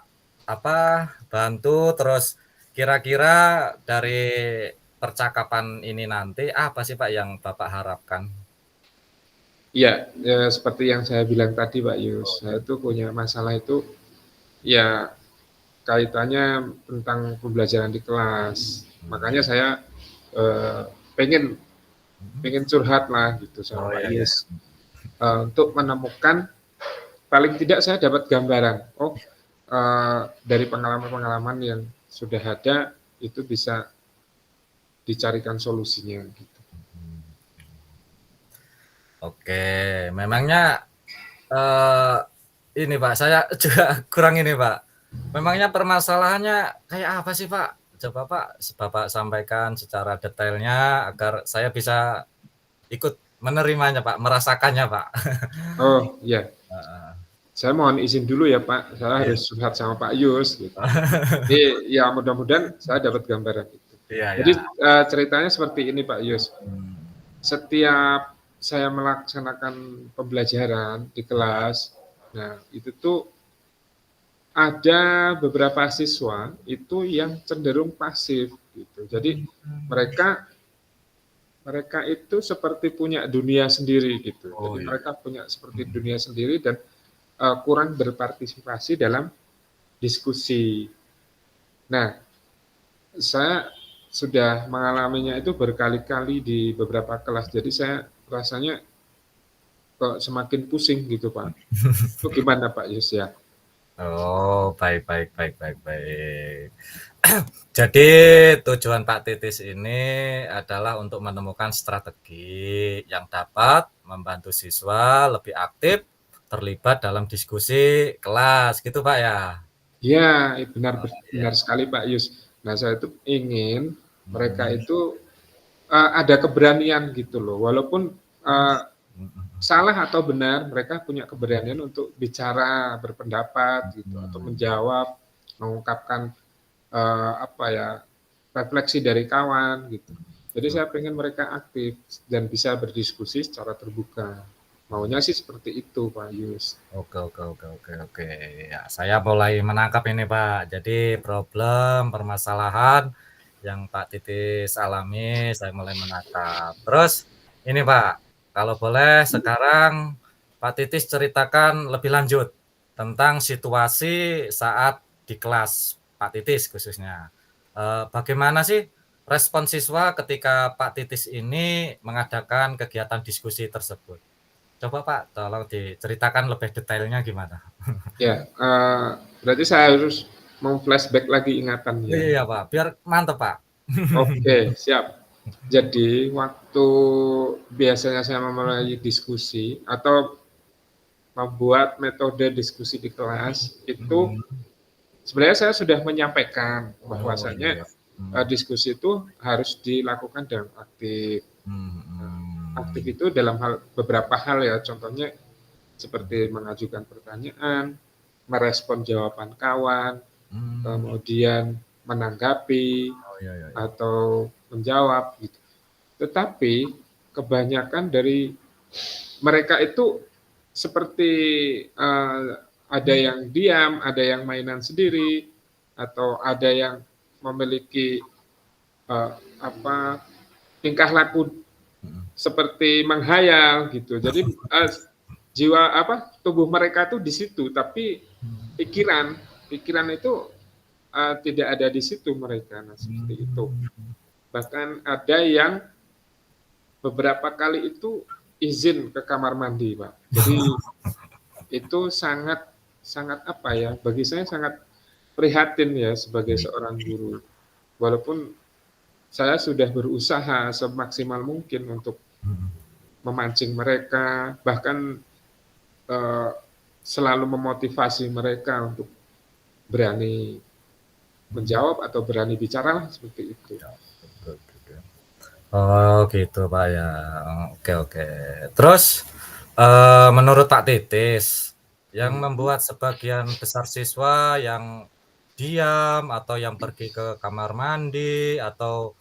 bantu, terus kira-kira dari percakapan ini nanti apa sih Pak yang Bapak harapkan? Ya, seperti yang saya bilang tadi Pak Yus, saya itu punya masalah itu ya kaitannya tentang pembelajaran di kelas. Makanya saya pengen curhat lah gitu sama Oh Pak iya ya. Yus. Untuk menemukan paling tidak saya dapat gambaran. Oh, dari pengalaman-pengalaman yang sudah ada itu bisa dicarikan solusinya gitu. Oke, memangnya ini Pak, saya juga kurang ini Pak. Memangnya permasalahannya kayak apa sih Pak? Coba Bapak sampaikan secara detailnya agar saya bisa ikut menerimanya Pak, merasakannya Pak. Oh iya, Heeh. saya mohon izin dulu ya Pak, saya Iya. harus curhat sama Pak Yus gitu. Jadi ya mudah-mudahan saya dapat gambaran itu. Iya ya. Jadi ceritanya seperti ini Pak Yus. Setiap saya melaksanakan pembelajaran di kelas, nah itu tuh ada beberapa siswa itu yang cenderung pasif gitu. Jadi mereka itu seperti punya dunia sendiri gitu. Oh Jadi iya. mereka punya seperti dunia sendiri dan kurang berpartisipasi dalam diskusi. Nah, saya sudah mengalaminya itu berkali-kali di beberapa kelas. Jadi saya rasanya kok semakin pusing gitu Pak. Itu gimana Pak Yus ya? Oh, baik. Jadi tujuan Pak Titis ini adalah untuk menemukan strategi yang dapat membantu siswa lebih aktif terlibat dalam diskusi kelas, gitu Pak ya? Ya, benar Oh, iya. benar sekali Pak Yus. Nah, saya itu ingin mereka Mhm. itu ada keberanian gitu loh. Walaupun Mhm. salah atau benar, mereka punya keberanian untuk bicara, berpendapat gitu, atau Mhm. menjawab, mengungkapkan apa ya refleksi dari kawan gitu. Jadi saya pengen mereka aktif dan bisa berdiskusi secara terbuka. Maunya sih seperti itu, Pak Yus. Oke. Ya, saya mulai menangkap ini, Pak. Jadi problem, permasalahan yang Pak Titis alami, saya mulai menangkap. Terus ini, Pak, kalau boleh sekarang Pak Titis ceritakan lebih lanjut tentang situasi saat di kelas Pak Titis khususnya. Bagaimana sih respon siswa ketika Pak Titis ini mengadakan kegiatan diskusi tersebut? Coba Pak, tolong diceritakan lebih detailnya gimana? Ya, berarti saya harus flashback lagi ingatannya. Iya Pak, biar mantep Pak. Oke, siap. Jadi waktu biasanya saya memulai diskusi atau membuat metode diskusi di kelas itu Hmm. sebenarnya saya sudah menyampaikan Oh iya bahwasanya ya. Hmm. diskusi itu harus dilakukan dengan aktif. Aktif Hmm. itu dalam beberapa hal ya, contohnya seperti mengajukan pertanyaan, merespon jawaban kawan, Hmm. kemudian menanggapi Oh iya ya. atau menjawab gitu. Tetapi kebanyakan dari mereka itu seperti ada yang diam, ada yang mainan sendiri, atau ada yang memiliki uh, apa tingkah laku seperti menghayal gitu. Jadi jiwa tubuh mereka tuh di situ, tapi pikiran itu tidak ada di situ mereka. Nah, seperti itu. Bahkan ada yang beberapa kali itu izin ke kamar mandi, Pak. Jadi itu sangat sangat apa ya? Bagi saya sangat prihatin ya sebagai seorang guru. Walaupun saya sudah berusaha semaksimal mungkin untuk memancing mereka, bahkan eh, selalu memotivasi mereka untuk berani menjawab atau berani bicara lah seperti itu. Oh gitu Pak ya. Oke. Terus menurut Pak Titis, yang membuat sebagian besar siswa yang diam atau yang pergi ke kamar mandi atau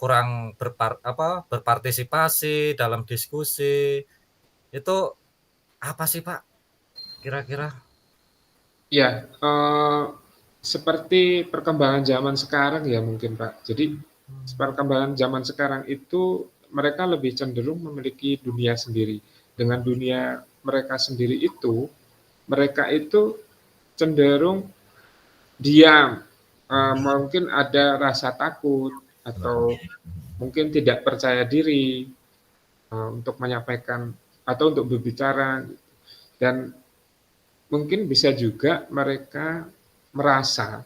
kurang berpartisipasi dalam diskusi, itu apa sih Pak kira-kira? Ya, seperti perkembangan zaman sekarang ya mungkin Pak. Jadi perkembangan zaman sekarang itu mereka lebih cenderung memiliki dunia sendiri. Dengan dunia mereka sendiri itu, mereka itu cenderung diam, mungkin ada rasa takut atau mungkin tidak percaya diri untuk menyampaikan atau untuk berbicara, dan mungkin bisa juga mereka merasa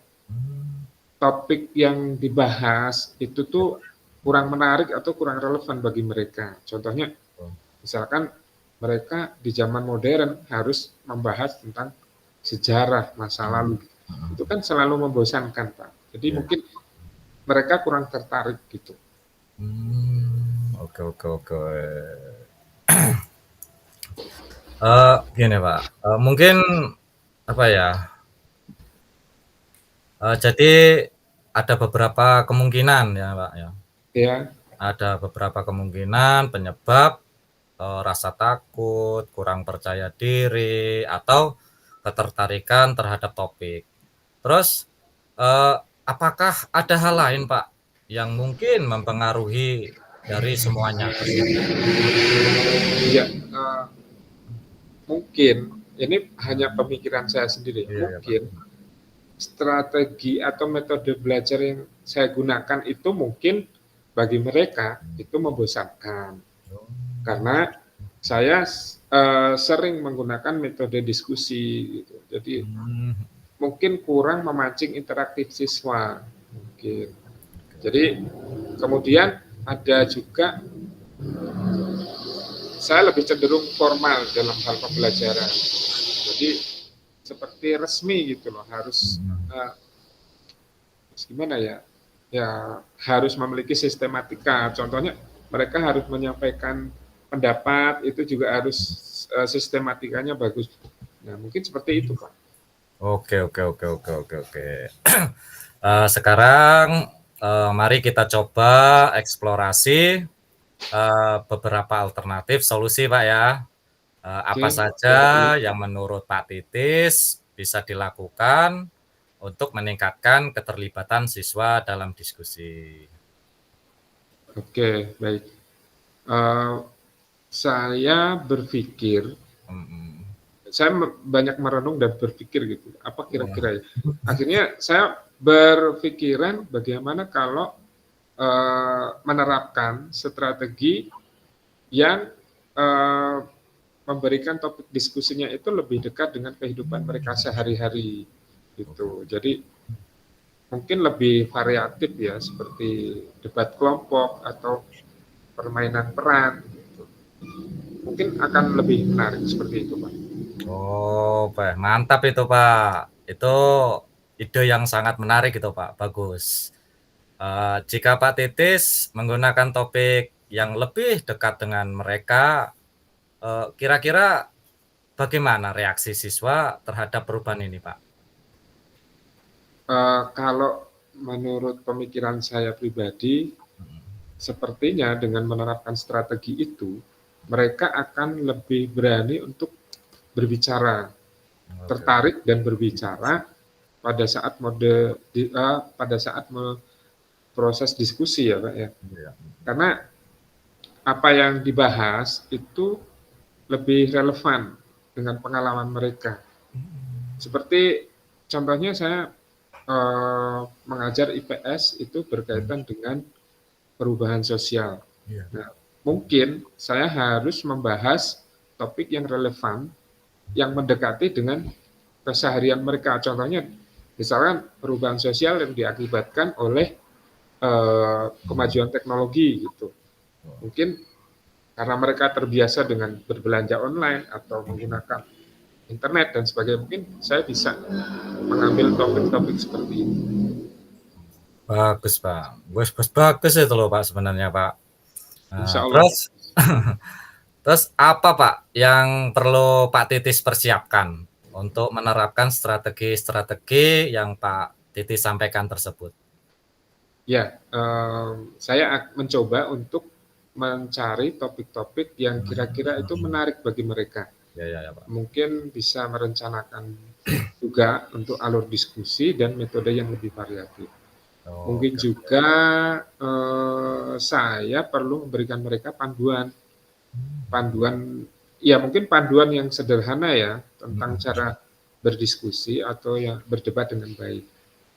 topik yang dibahas itu tuh kurang menarik atau kurang relevan bagi mereka. Contohnya, misalkan mereka di zaman modern harus membahas tentang sejarah masa lalu. Itu kan selalu membosankan, Pak. Jadi mungkin mereka kurang tertarik gitu. Oke. Gini Pak, mungkin apa ya? Jadi ada beberapa kemungkinan ya Pak ya. Ya. Ada beberapa kemungkinan penyebab rasa takut, kurang percaya diri, atau ketertarikan terhadap topik. Terus apakah ada hal lain Pak yang mungkin mempengaruhi dari semuanya? Ya, mungkin ini hanya pemikiran saya sendiri. Mungkin strategi atau metode belajar yang saya gunakan itu mungkin bagi mereka itu membosankan, karena saya sering menggunakan metode diskusi gitu. Jadi mungkin kurang memancing interaktif siswa mungkin. Jadi kemudian ada juga saya lebih cenderung formal dalam hal pembelajaran. Jadi seperti resmi gitu loh, harus gimana ya? Ya harus memiliki sistematika. Contohnya mereka harus menyampaikan pendapat, itu juga harus sistematikanya bagus. Nah, mungkin seperti itu, Pak. Oke. Sekarang mari kita coba eksplorasi beberapa alternatif solusi Pak ya. Apa saja yang menurut Pak Titis bisa dilakukan untuk meningkatkan keterlibatan siswa dalam diskusi? Oke, baik. Saya berpikir, saya banyak merenung dan berpikir gitu, apa kira-kira ya. Akhirnya saya berpikiran bagaimana kalau menerapkan strategi yang memberikan topik diskusinya itu lebih dekat dengan kehidupan mereka sehari-hari gitu. Jadi mungkin lebih variatif ya, seperti debat kelompok atau permainan peran gitu. Mungkin akan lebih menarik seperti itu, Pak. Oh, Pak, mantap itu Pak. Itu ide yang sangat menarik itu Pak, bagus. Jika Pak Titis menggunakan topik yang lebih dekat dengan mereka, kira-kira bagaimana reaksi siswa terhadap perubahan ini Pak? Kalau menurut pemikiran saya pribadi, sepertinya dengan menerapkan strategi itu, mereka akan lebih berani untuk berbicara, tertarik dan berbicara pada saat proses diskusi ya Pak ya. Karena apa yang dibahas itu lebih relevan dengan pengalaman mereka. Seperti contohnya saya mengajar IPS itu berkaitan dengan perubahan sosial. Nah, mungkin saya harus membahas topik yang relevan, yang mendekati dengan keseharian mereka. Contohnya, misalkan perubahan sosial yang diakibatkan oleh kemajuan teknologi gitu. Mungkin karena mereka terbiasa dengan berbelanja online atau menggunakan internet dan sebagainya, mungkin saya bisa mengambil topik-topik seperti ini. Bagus Pak, bagus itu loh Pak sebenarnya Pak. Insya Allah. Terus apa Pak yang perlu Pak Titis persiapkan untuk menerapkan strategi-strategi yang Pak Titis sampaikan tersebut? Ya, saya mencoba untuk mencari topik-topik yang kira-kira itu menarik bagi mereka. Ya, Pak. Mungkin bisa merencanakan juga untuk alur diskusi dan metode yang lebih variatif. Mungkin Oke. juga saya perlu memberikan mereka panduan, ya mungkin panduan yang sederhana ya tentang cara berdiskusi atau yang berdebat dengan baik.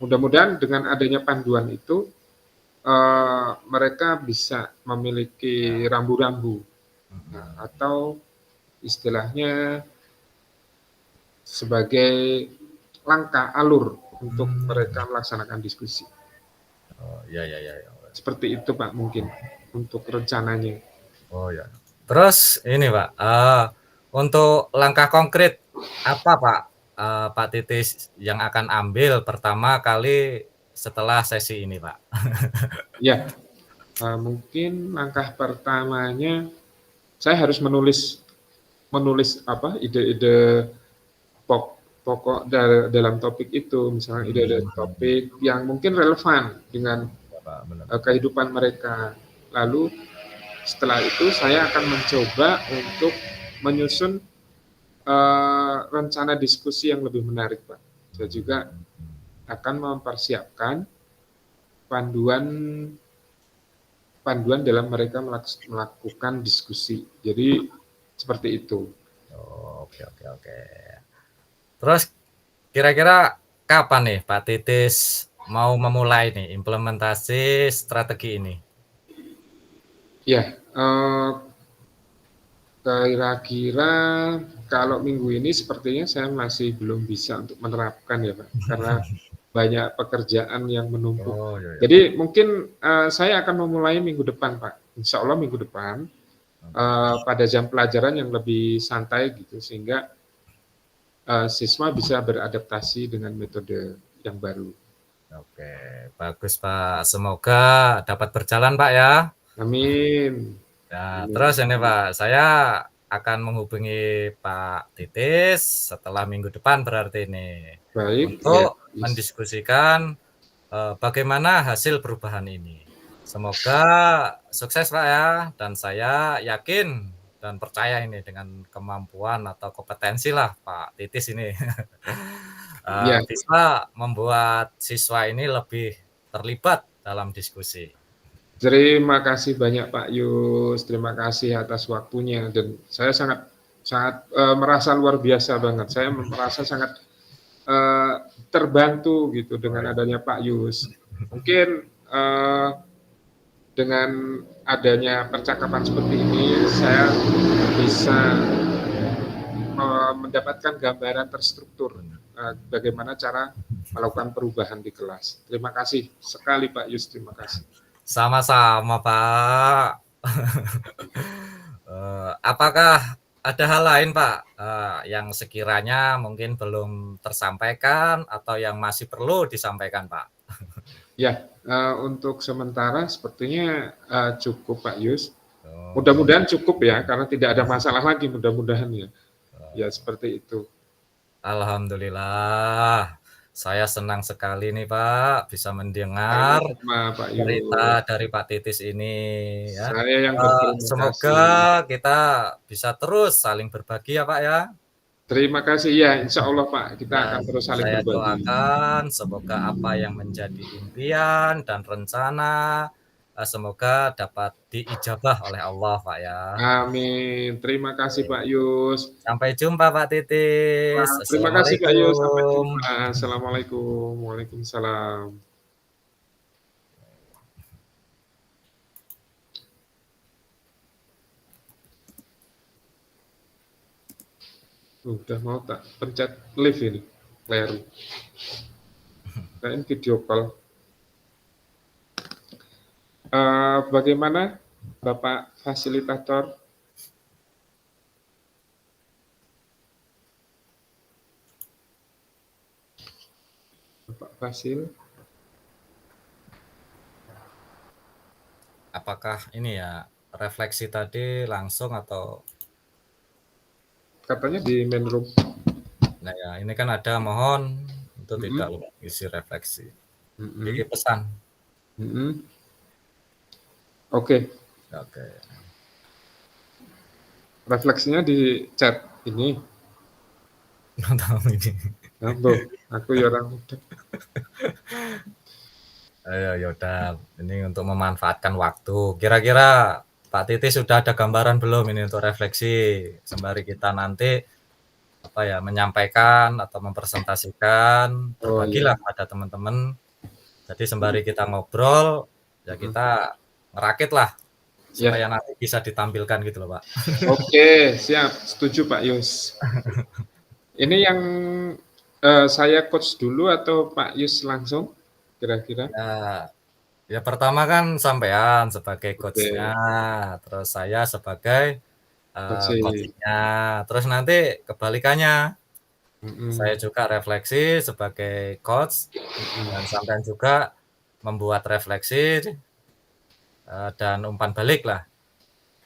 Mudah-mudahan dengan adanya panduan itu mereka bisa memiliki rambu-rambu. Nah, atau istilahnya sebagai langkah alur untuk mereka melaksanakan diskusi. Oh, ya. Seperti itu Pak mungkin untuk rencananya. Oh ya. Terus ini Pak, untuk langkah konkret apa Pak, Pak Titis yang akan ambil pertama kali setelah sesi ini Pak? Ya, mungkin langkah pertamanya saya harus menulis apa ide-ide pokok dalam topik itu, misalnya ide-ide topik yang mungkin relevan dengan Ya, Pak, benar. kehidupan mereka. Lalu setelah itu saya akan mencoba untuk menyusun rencana diskusi yang lebih menarik, Pak. Saya juga akan mempersiapkan panduan dalam mereka melakukan diskusi. Jadi seperti itu. Oh, oke. Terus kira-kira kapan nih Pak Titis mau memulai nih implementasi strategi ini? Ya, kira-kira kalau minggu ini sepertinya saya masih belum bisa untuk menerapkan ya Pak, karena banyak pekerjaan yang menumpuk. Oh, ya. Jadi mungkin saya akan memulai minggu depan Pak, insya Allah minggu depan pada jam pelajaran yang lebih santai gitu, sehingga siswa bisa beradaptasi dengan metode yang baru. Oke, bagus Pak. Semoga dapat berjalan Pak ya. Amin. Nah, Amin. terus ini Pak, saya akan menghubungi Pak Titis setelah minggu depan berarti ini Baik, ya. untuk mendiskusikan bagaimana hasil perubahan ini. Semoga sukses Pak ya, dan saya yakin dan percaya ini dengan kemampuan atau kompetensi lah Pak Titis ini Ya, bisa membuat siswa ini lebih terlibat dalam diskusi. terima kasih banyak Pak Yus, terima kasih atas waktunya dan saya sangat merasa luar biasa banget. Saya merasa sangat terbantu gitu dengan adanya Pak Yus. Mungkin dengan adanya percakapan seperti ini saya bisa mendapatkan gambaran terstruktur bagaimana cara melakukan perubahan di kelas. Terima kasih sekali Pak Yus, terima kasih. Sama-sama Pak. Apakah ada hal lain Pak yang sekiranya mungkin belum tersampaikan atau yang masih perlu disampaikan Pak? Ya, untuk sementara sepertinya cukup Pak Yus. Oh, Mudah-mudahan cukup ya, karena tidak ada masalah lagi mudah-mudahan ya. Ya seperti itu. Alhamdulillah. Saya senang sekali nih Pak bisa mendengar Sama Pak Yus. cerita dari Pak Titis ini ya. Saya yang berterima Semoga kasih. kita bisa terus saling berbagi ya Pak ya. Terima kasih ya, insya Allah Pak, kita akan Dan terus saling saya berbagi. doakan semoga apa yang menjadi impian dan rencana semoga dapat diijabah oleh Allah Pak ya. Amin. Terima kasih Pak Yus. Sampai jumpa Pak Titis. Terima kasih Pak Yus. Sampai Assalamualaikum. jumpa. Assalamualaikum. Waalaikumsalam. Udah mau tak pencet live ini, Larry. Kayaknya video call. Bagaimana Bapak fasilitator? Bapak Fasil? Apakah ini ya refleksi tadi langsung atau? Katanya di main room. Nah ya ini kan ada mohon untuk tidak isi refleksi. Ini pesan. Oke. Oke. Refleksinya di chat. Ini, Nggak tahu ini. ambo, aku ya orang muda. Ayo, yaudah. Ini untuk memanfaatkan waktu. Kira-kira Pak Titi sudah ada gambaran belum ini untuk refleksi sembari kita nanti menyampaikan atau mempresentasikan, Oh berbagilah iya. pada teman-teman. Jadi sembari kita ngobrol, ya kita ngerakit lah Ya, supaya nanti bisa ditampilkan gitu loh, Pak. oke, siap, setuju Pak Yus. Ini yang saya coach dulu atau Pak Yus langsung kira-kira? Ya pertama kan sampean sebagai Oke, coach-nya, terus saya sebagai coaching. coaching-nya, terus nanti kebalikannya. Saya Mm-mm, juga refleksi sebagai coach dan mm-mm. sampean juga membuat refleksi dan umpan balik lah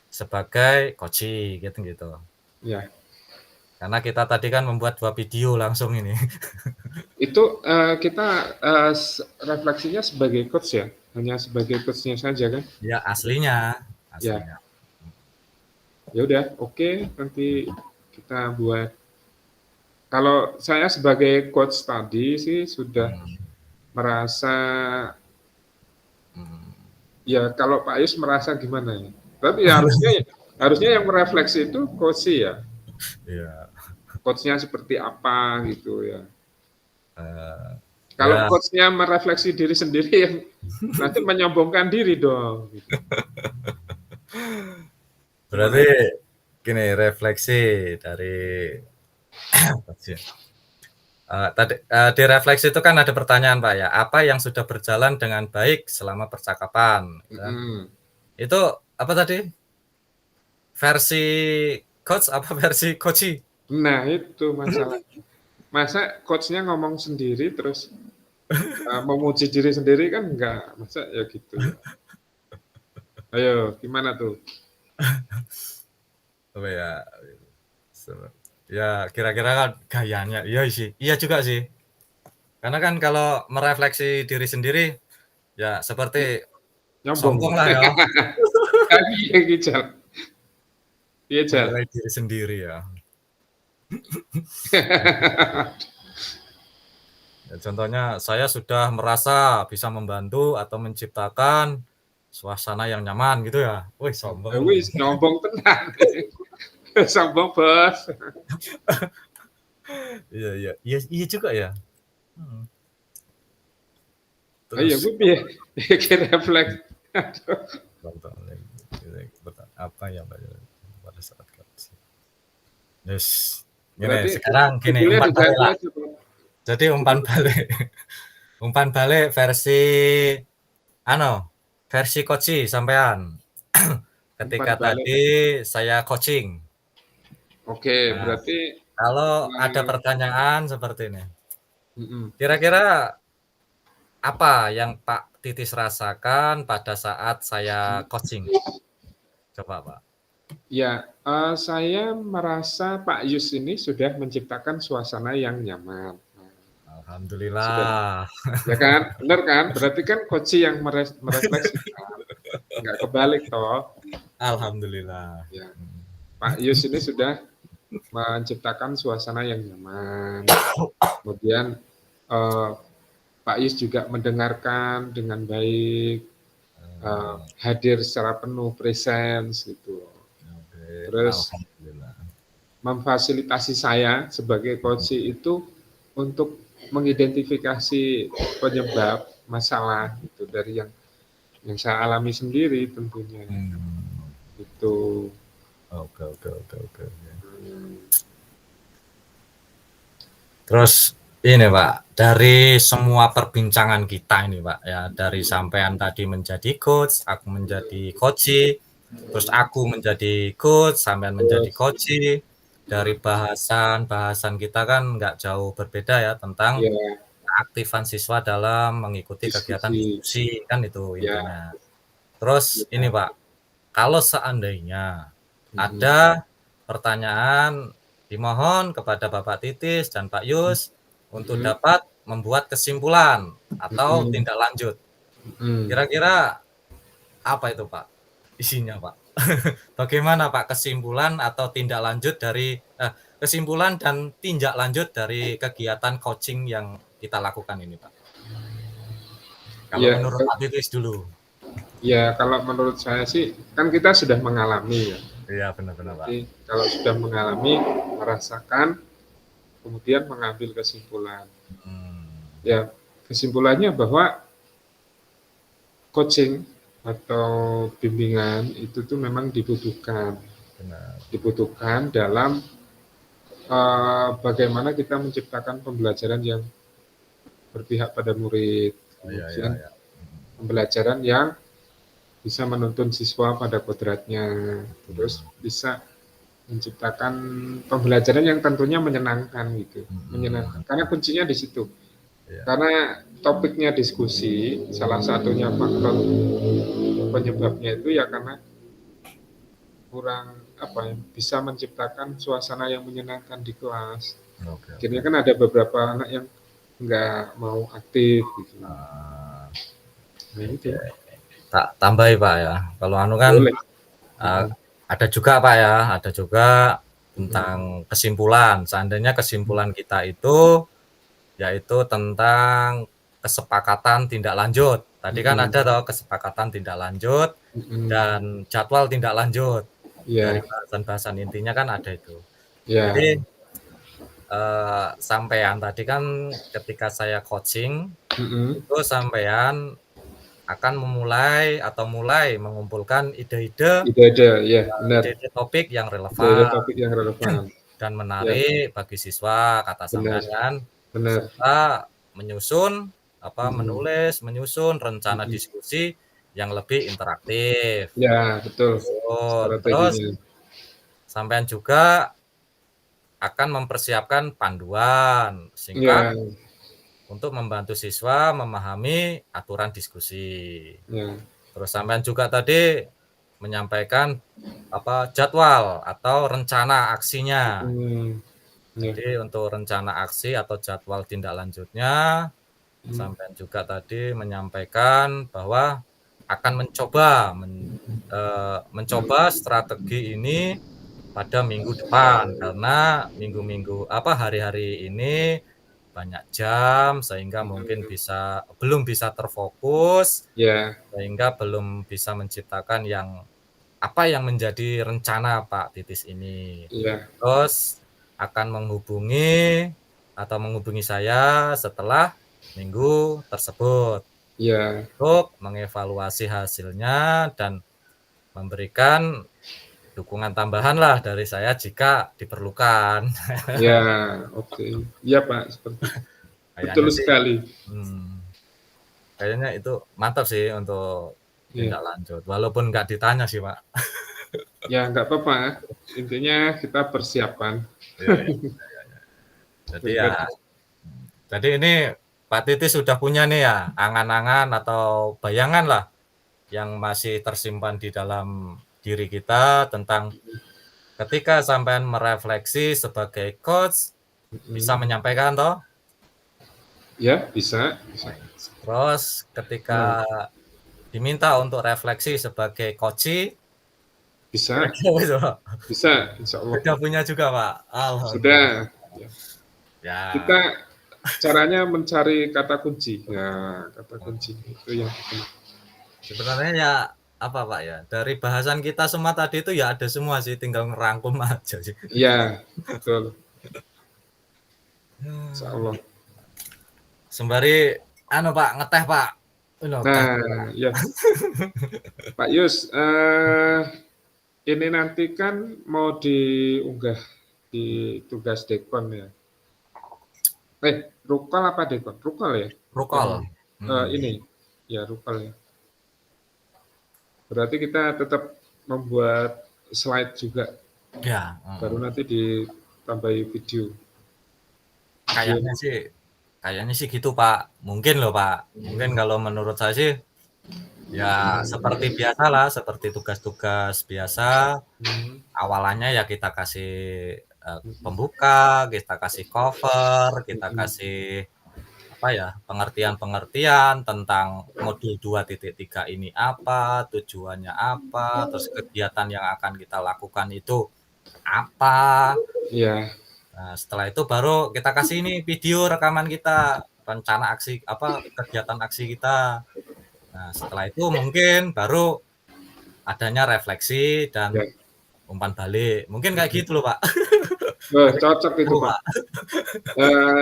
sebagai coaching gitu. Ya, Karena kita tadi kan membuat 2 video langsung ini. itu kita refleksinya sebagai coach ya, hanya sebagai coachnya saja kan? Ya aslinya. Ya, ya udah, oke, nanti kita buat. Kalau saya sebagai coach tadi sih sudah Hmm, merasa, hmm, ya kalau Pak Yus merasa gimana ya? Tapi ya harusnya yang merefleksi itu coach ya. Iya. Coachnya seperti apa gitu ya. eh, Kalau ya coachnya merefleksi diri sendiri yang nanti menyombongkan diri dong. Gitu. Gimana? berarti gini refleksi dari coach ya. Tadi di refleksi itu kan ada pertanyaan Pak ya, apa yang sudah berjalan dengan baik selama percakapan? Gitu kan. Mm-mm. Itu apa tadi? Versi coach apa versi coachi? Nah itu masalah. Masa coachnya ngomong sendiri terus memuji diri sendiri kan enggak. Masa ya gitu ya. Ayo gimana tuh? Apa ya? Ya kira-kira kan gayanya, iya sih, iya juga sih. Karena kan kalau merefleksi diri sendiri, ya seperti Nyombong. sombong lah ya, Iya Gisal. Iya Jal. menilai diri sendiri ya. Ya, contohnya saya sudah merasa bisa membantu atau menciptakan suasana yang nyaman gitu ya. Wih, sombong. Wis nyombong tenan. Sombong bos. Iya, iya. Iya, iya juga ya. Hmm. Ayo Terus gue bikin refleks. apa ya Pak, pada saat kaji. Yes. Gini, Berarti sekarang gini, judulnya umpan balik diganti lah. aja Bang. Jadi umpan Judul balik. Umpan balik versi coaching sampean. umpan Ketika balik. tadi saya coaching. Oke, Nah, berarti kalau ada eh, pertanyaan seperti ini, mm-mm. kira-kira apa yang Pak Titis rasakan pada saat saya coaching? Coba Pak. Ya, saya merasa Pak Yus ini sudah menciptakan suasana yang nyaman. Nah, sudah, Alhamdulillah. ya kan, benar kan? Berarti kan coach yang merefleksikan, nggak kebalik toh. Alhamdulillah. Ya, Pak Yus ini sudah menciptakan suasana yang nyaman. Kemudian eh, Pak Yus juga mendengarkan dengan baik, hadir secara penuh, presence gitu. Oke, Terus alhamdulillah. memfasilitasi saya sebagai coach itu untuk mengidentifikasi penyebab masalah itu dari yang saya alami sendiri tentunya. Hmm. Itu. Oke, oke, oke, oke. Terus ini Pak, dari semua perbincangan kita ini Pak, ya dari sampean tadi menjadi coach, aku menjadi coachee, terus aku menjadi coach, sampean menjadi Terus coachee, dari bahasan kita kan nggak jauh berbeda ya tentang ya keaktifan siswa dalam mengikuti kegiatan diskusi diskusi kan itu ya, intinya. Terus ini ya. Pak, kalau seandainya Mm-mm. ada pertanyaan, dimohon kepada Bapak Titis dan Pak Yus untuk Mm-mm. dapat membuat kesimpulan atau Mm-mm. tindak lanjut. Mm-mm. Kira-kira apa itu Pak? Isinya Pak. Bagaimana Pak kesimpulan atau tindak lanjut dari kesimpulan dan tindak lanjut dari kegiatan coaching yang kita lakukan ini, Pak. Kalau Ya, menurut Pak Titis dulu. ya kalau menurut saya sih kan kita sudah mengalami ya. Iya, benar-benar, Pak. Jadi kalau sudah mengalami, merasakan, kemudian mengambil kesimpulan. Ya, kesimpulannya bahwa coaching atau bimbingan itu tuh memang dibutuhkan. Benar. Dibutuhkan dalam bagaimana kita menciptakan pembelajaran yang berpihak pada murid. Kemudian pembelajaran yang bisa menuntun siswa pada kodratnya, terus bisa menciptakan pembelajaran yang tentunya menyenangkan gitu, menyenangkan. Karena kuncinya di situ. Karena topiknya diskusi, salah satunya faktor penyebabnya itu ya karena kurang bisa menciptakan suasana yang menyenangkan di kelas. Akhirnya kan ada beberapa anak yang nggak mau aktif gitu. Nah, itu. Tak tambahi Pak ya. Kalau anu kan ada juga Pak ya, ada juga tentang kesimpulan. Seandainya kesimpulan kita itu yaitu tentang kesepakatan tindak lanjut. Tadi kan ada toh kesepakatan tindak lanjut dan jadwal tindak lanjut. Dari bahasan-bahasan intinya kan ada itu. Jadi sampean tadi kan ketika saya coaching itu sampean akan mulai mengumpulkan ide-ide topik yang relevan dan menarik bagi siswa, kata sampean kan. Serta menyusun menyusun rencana diskusi yang lebih interaktif. Ya, betul. Terus sampean juga akan mempersiapkan panduan singkat untuk membantu siswa memahami aturan diskusi. Terus sampean juga tadi menyampaikan jadwal atau rencana aksinya. Jadi untuk rencana aksi atau jadwal tindak lanjutnya, sampean juga tadi menyampaikan bahwa akan mencoba strategi ini pada minggu depan karena hari-hari ini banyak jam sehingga mungkin belum bisa terfokus, sehingga belum bisa menciptakan yang menjadi rencana Pak Titis ini. Terus akan menghubungi saya setelah minggu tersebut untuk mengevaluasi hasilnya dan memberikan dukungan tambahan lah dari saya jika diperlukan. Ya, oke. Iya Pak, betul sekali. Kayaknya itu mantap sih untuk tindak lanjut, walaupun nggak ditanya sih Pak. Ya nggak apa-apa, intinya kita persiapan. Jadi ini Pak Titis sudah punya nih ya angan-angan atau bayangan lah yang masih tersimpan di dalam diri kita tentang ketika sampean merefleksi sebagai coach bisa menyampaikan toh? Ya, bisa. Terus ketika diminta untuk refleksi sebagai coach bisa, insya Allah. Sudah punya juga Pak. Sudah. Ya. Kita caranya mencari kata kunci. Ya, kata kunci itu yang penting. Sebenarnya ya Pak ya, dari bahasan kita semua tadi itu ya ada semua sih, tinggal ngerangkum aja sih. Iya, betul. Insya Allah. Sembari Pak ngeteh Pak. Ya. Pak Yus, ini nanti kan mau diunggah di tugas Dekon ya. Rukol apa Dekon? Rukol ya? Rukol. Ini ya Rukol ya. Berarti kita tetap membuat slide juga. Ya. Baru nanti ditambahi video. Kayaknya sih gitu Pak. Mungkin loh Pak. Mungkin kalau menurut saya sih ya seperti biasa lah, seperti tugas-tugas biasa. Awalannya ya kita kasih pembuka, kita kasih cover, kita kasih pengertian-pengertian tentang modul 2.3 ini apa, tujuannya apa, terus kegiatan yang akan kita lakukan itu apa. Iya. Nah, setelah itu baru kita kasih ini video rekaman kita, rencana aksi kegiatan aksi kita. Nah, setelah itu mungkin baru adanya refleksi dan Ya. umpan balik. Mungkin kayak gitu loh, Pak. Cocok itu, Oh, Pak.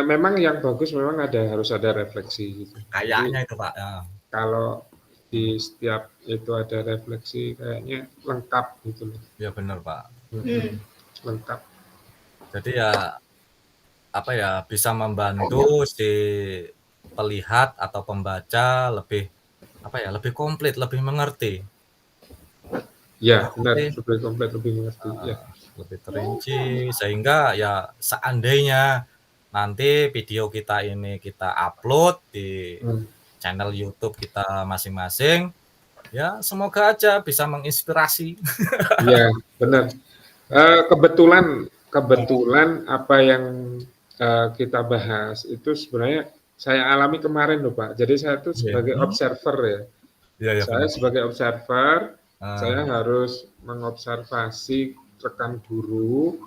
Memang yang bagus memang harus ada refleksi gitu. Kayaknya itu, Pak. Ya. Kalau di setiap itu ada refleksi kayaknya lengkap gitu loh. Ya benar, Pak. Lengkap. Jadi ya bisa membantu si pelihat atau pembaca lebih lebih komplit, lebih mengerti. Ya, benar, lebih komplit, lebih mengerti. Ya. Lebih terinci, sehingga ya seandainya nanti video kita ini kita upload di channel YouTube kita masing-masing, ya semoga aja bisa menginspirasi. Ya, benar. Kebetulan apa yang kita bahas itu sebenarnya saya alami kemarin loh, Pak. Jadi saya itu sebagai observer ya. Saya sebagai observer, saya harus mengobservasi rekan guru.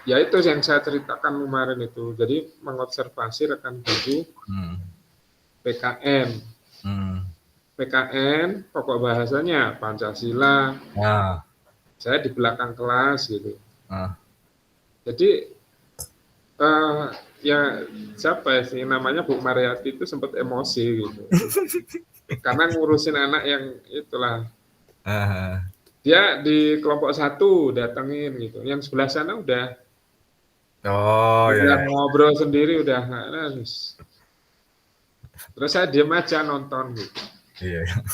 Ya itu yang saya ceritakan kemarin itu. Jadi mengobservasi rekan guru PKN. PKN pokok bahasanya Pancasila. Saya di belakang kelas gitu. Jadi ya siapa sih namanya Bu Mariati itu sempat emosi gitu. Karena ngurusin anak yang itulah. Dia di kelompok 1 datengin gitu. Yang sebelah sana udah ngobrol sendiri udah nangis. Terus saya diam aja nonton gitu.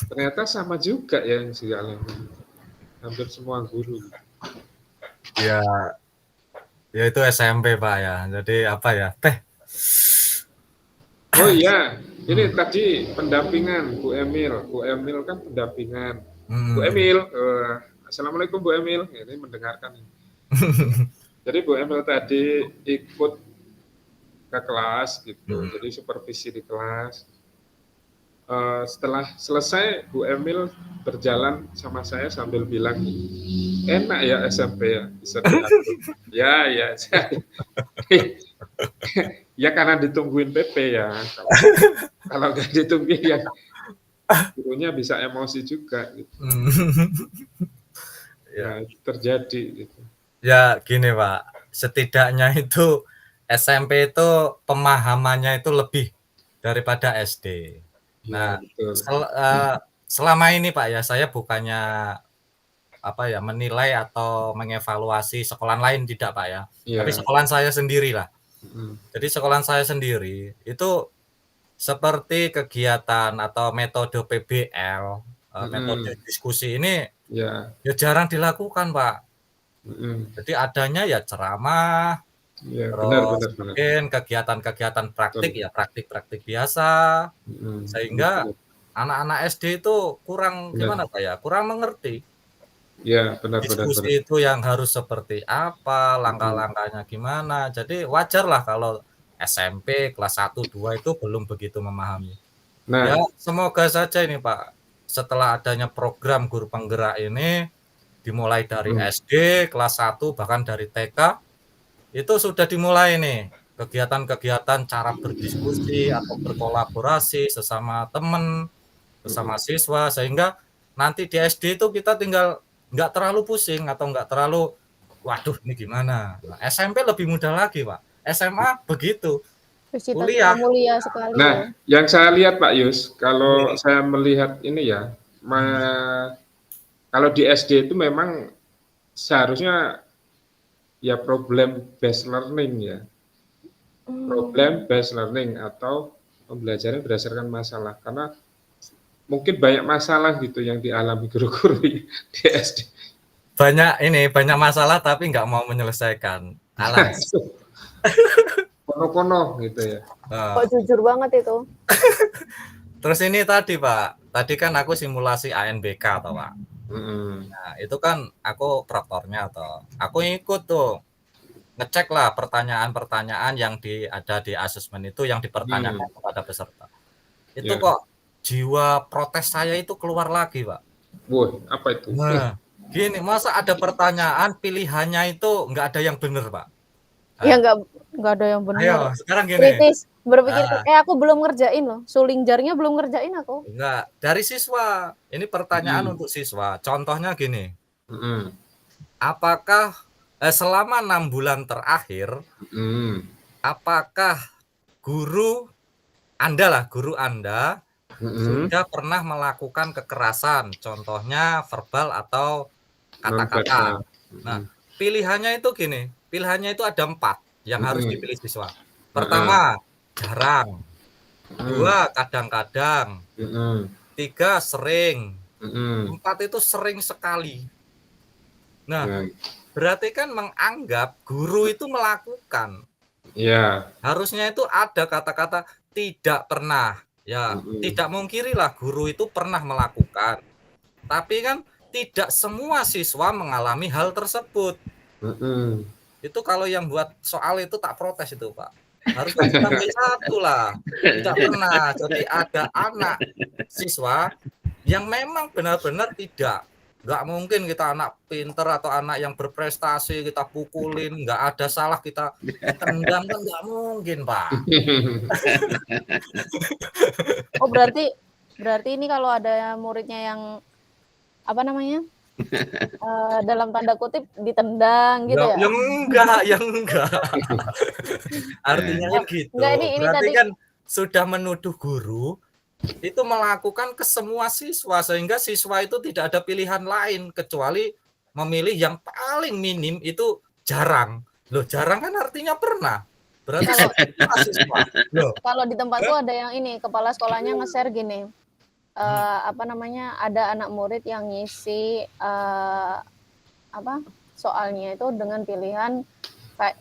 Ternyata sama juga ya yang dialami. Hampir semua guru. Ya itu SMP, Pak ya. Jadi Teh? Oh iya, ini tadi pendampingan Bu Emil. Bu Emil kan pendampingan. Bu Emil, Assalamualaikum Bu Emil. Ini mendengarkan. Jadi Bu Emil tadi ikut ke kelas gitu. Jadi supervisi di kelas. Setelah selesai Bu Emil berjalan sama saya sambil bilang, enak ya SMP ya, bisa diatur. Ya. Ya karena ditungguin PP ya. Kalau nggak ditungguin ya gurunya bisa emosi juga. Gitu. Ya terjadi. Gitu. Ya gini Pak, setidaknya itu SMP itu pemahamannya itu lebih daripada SD. Nah, selama ini Pak ya, saya bukannya menilai atau mengevaluasi sekolah lain tidak Pak ya. Tapi sekolah saya sendiri lah. Jadi sekolah saya sendiri itu seperti kegiatan atau metode PBL, metode diskusi ini ya jarang dilakukan Pak. Jadi adanya ya ceramah, terus mungkin kegiatan-kegiatan praktik ya praktik biasa, sehingga anak-anak SD itu kurang gimana Pak ya, kurang mengerti. Ya, benar. Diskusi itu yang harus seperti apa, langkah-langkahnya gimana. Jadi wajarlah kalau SMP kelas 1, 2 itu belum begitu memahami. Ya semoga saja ini Pak, setelah adanya program guru penggerak ini, dimulai dari SD, kelas 1, bahkan dari TK, itu sudah dimulai nih, kegiatan-kegiatan cara berdiskusi atau berkolaborasi sesama teman, sesama siswa, sehingga nanti di SD itu kita tinggal nggak terlalu pusing atau nggak terlalu waduh ini gimana. Nah, SMP lebih mudah lagi Pak, SMA begitu, kuliah sekali. Nah, yang saya lihat Pak Yus, kalau saya melihat ini ya, kalau di SD itu memang seharusnya ya problem based learning ya, problem based learning atau pembelajaran berdasarkan masalah, karena mungkin banyak masalah gitu yang dialami guru-guru di SD. Banyak masalah tapi nggak mau menyelesaikan. Alas. Kono-kono gitu ya. Kok jujur banget itu. Terus ini tadi Pak, tadi kan aku simulasi ANBK atau Pak. Nah itu kan aku proktornya atau aku ikut tuh ngecek lah pertanyaan-pertanyaan yang ada di asesmen itu yang dipertanyakan kepada peserta. Itu kok jiwa protes saya itu keluar lagi Pak. Wah, apa itu? Nah, gini, masa ada pertanyaan pilihannya itu nggak ada yang benar Pak. Ya nggak ada yang benar. Ayo, sekarang gini. Kritis, berpikir, Ah. aku belum ngerjain loh. Suling jarnya belum ngerjain aku. Enggak, dari siswa. Ini pertanyaan Hmm. untuk siswa. Contohnya gini, Mm-mm. apakah selama 6 bulan terakhir, Mm-mm. apakah guru Anda Mm-mm. sudah pernah melakukan kekerasan, contohnya verbal atau kata-kata. Non-verbal. Nah, pilihannya itu gini, pilihannya itu ada 4 yang harus dipilih siswa. Pertama, jarang. 2, kadang-kadang. Mm-mm. 3, sering. Mm-mm. 4 itu sering sekali. Nah, Nah, berarti kan menganggap guru itu melakukan. ya. Harusnya itu ada kata-kata tidak pernah. Ya, Mm-mm. tidak mungkirilah guru itu pernah melakukan. Tapi kan tidak semua siswa mengalami hal tersebut. Mm-mm. Itu kalau yang buat soal itu tak protes itu, Pak. Harusnya ditambahin 1 lah. Tidak pernah. Jadi ada anak siswa yang memang benar-benar tidak. Nggak mungkin kita anak pinter atau anak yang berprestasi kita pukulin, nggak ada salah kita tendang, kan nggak mungkin, Pak. Oh, berarti ini kalau ada muridnya yang apa namanya? Dalam tanda kutip ditendang gitu ya? Yang enggak. Artinya kan gitu. Enggak, ini Berarti tadi kan sudah menuduh guru itu melakukan ke semua siswa sehingga siswa itu tidak ada pilihan lain kecuali memilih yang paling minim itu jarang. Loh, jarang kan artinya pernah. Berarti semua siswa. Loh, kalau di tempatku ada yang ini, kepala sekolahnya nge-share gini. Apa namanya? Ada anak murid yang ngisi soalnya itu dengan pilihan kayak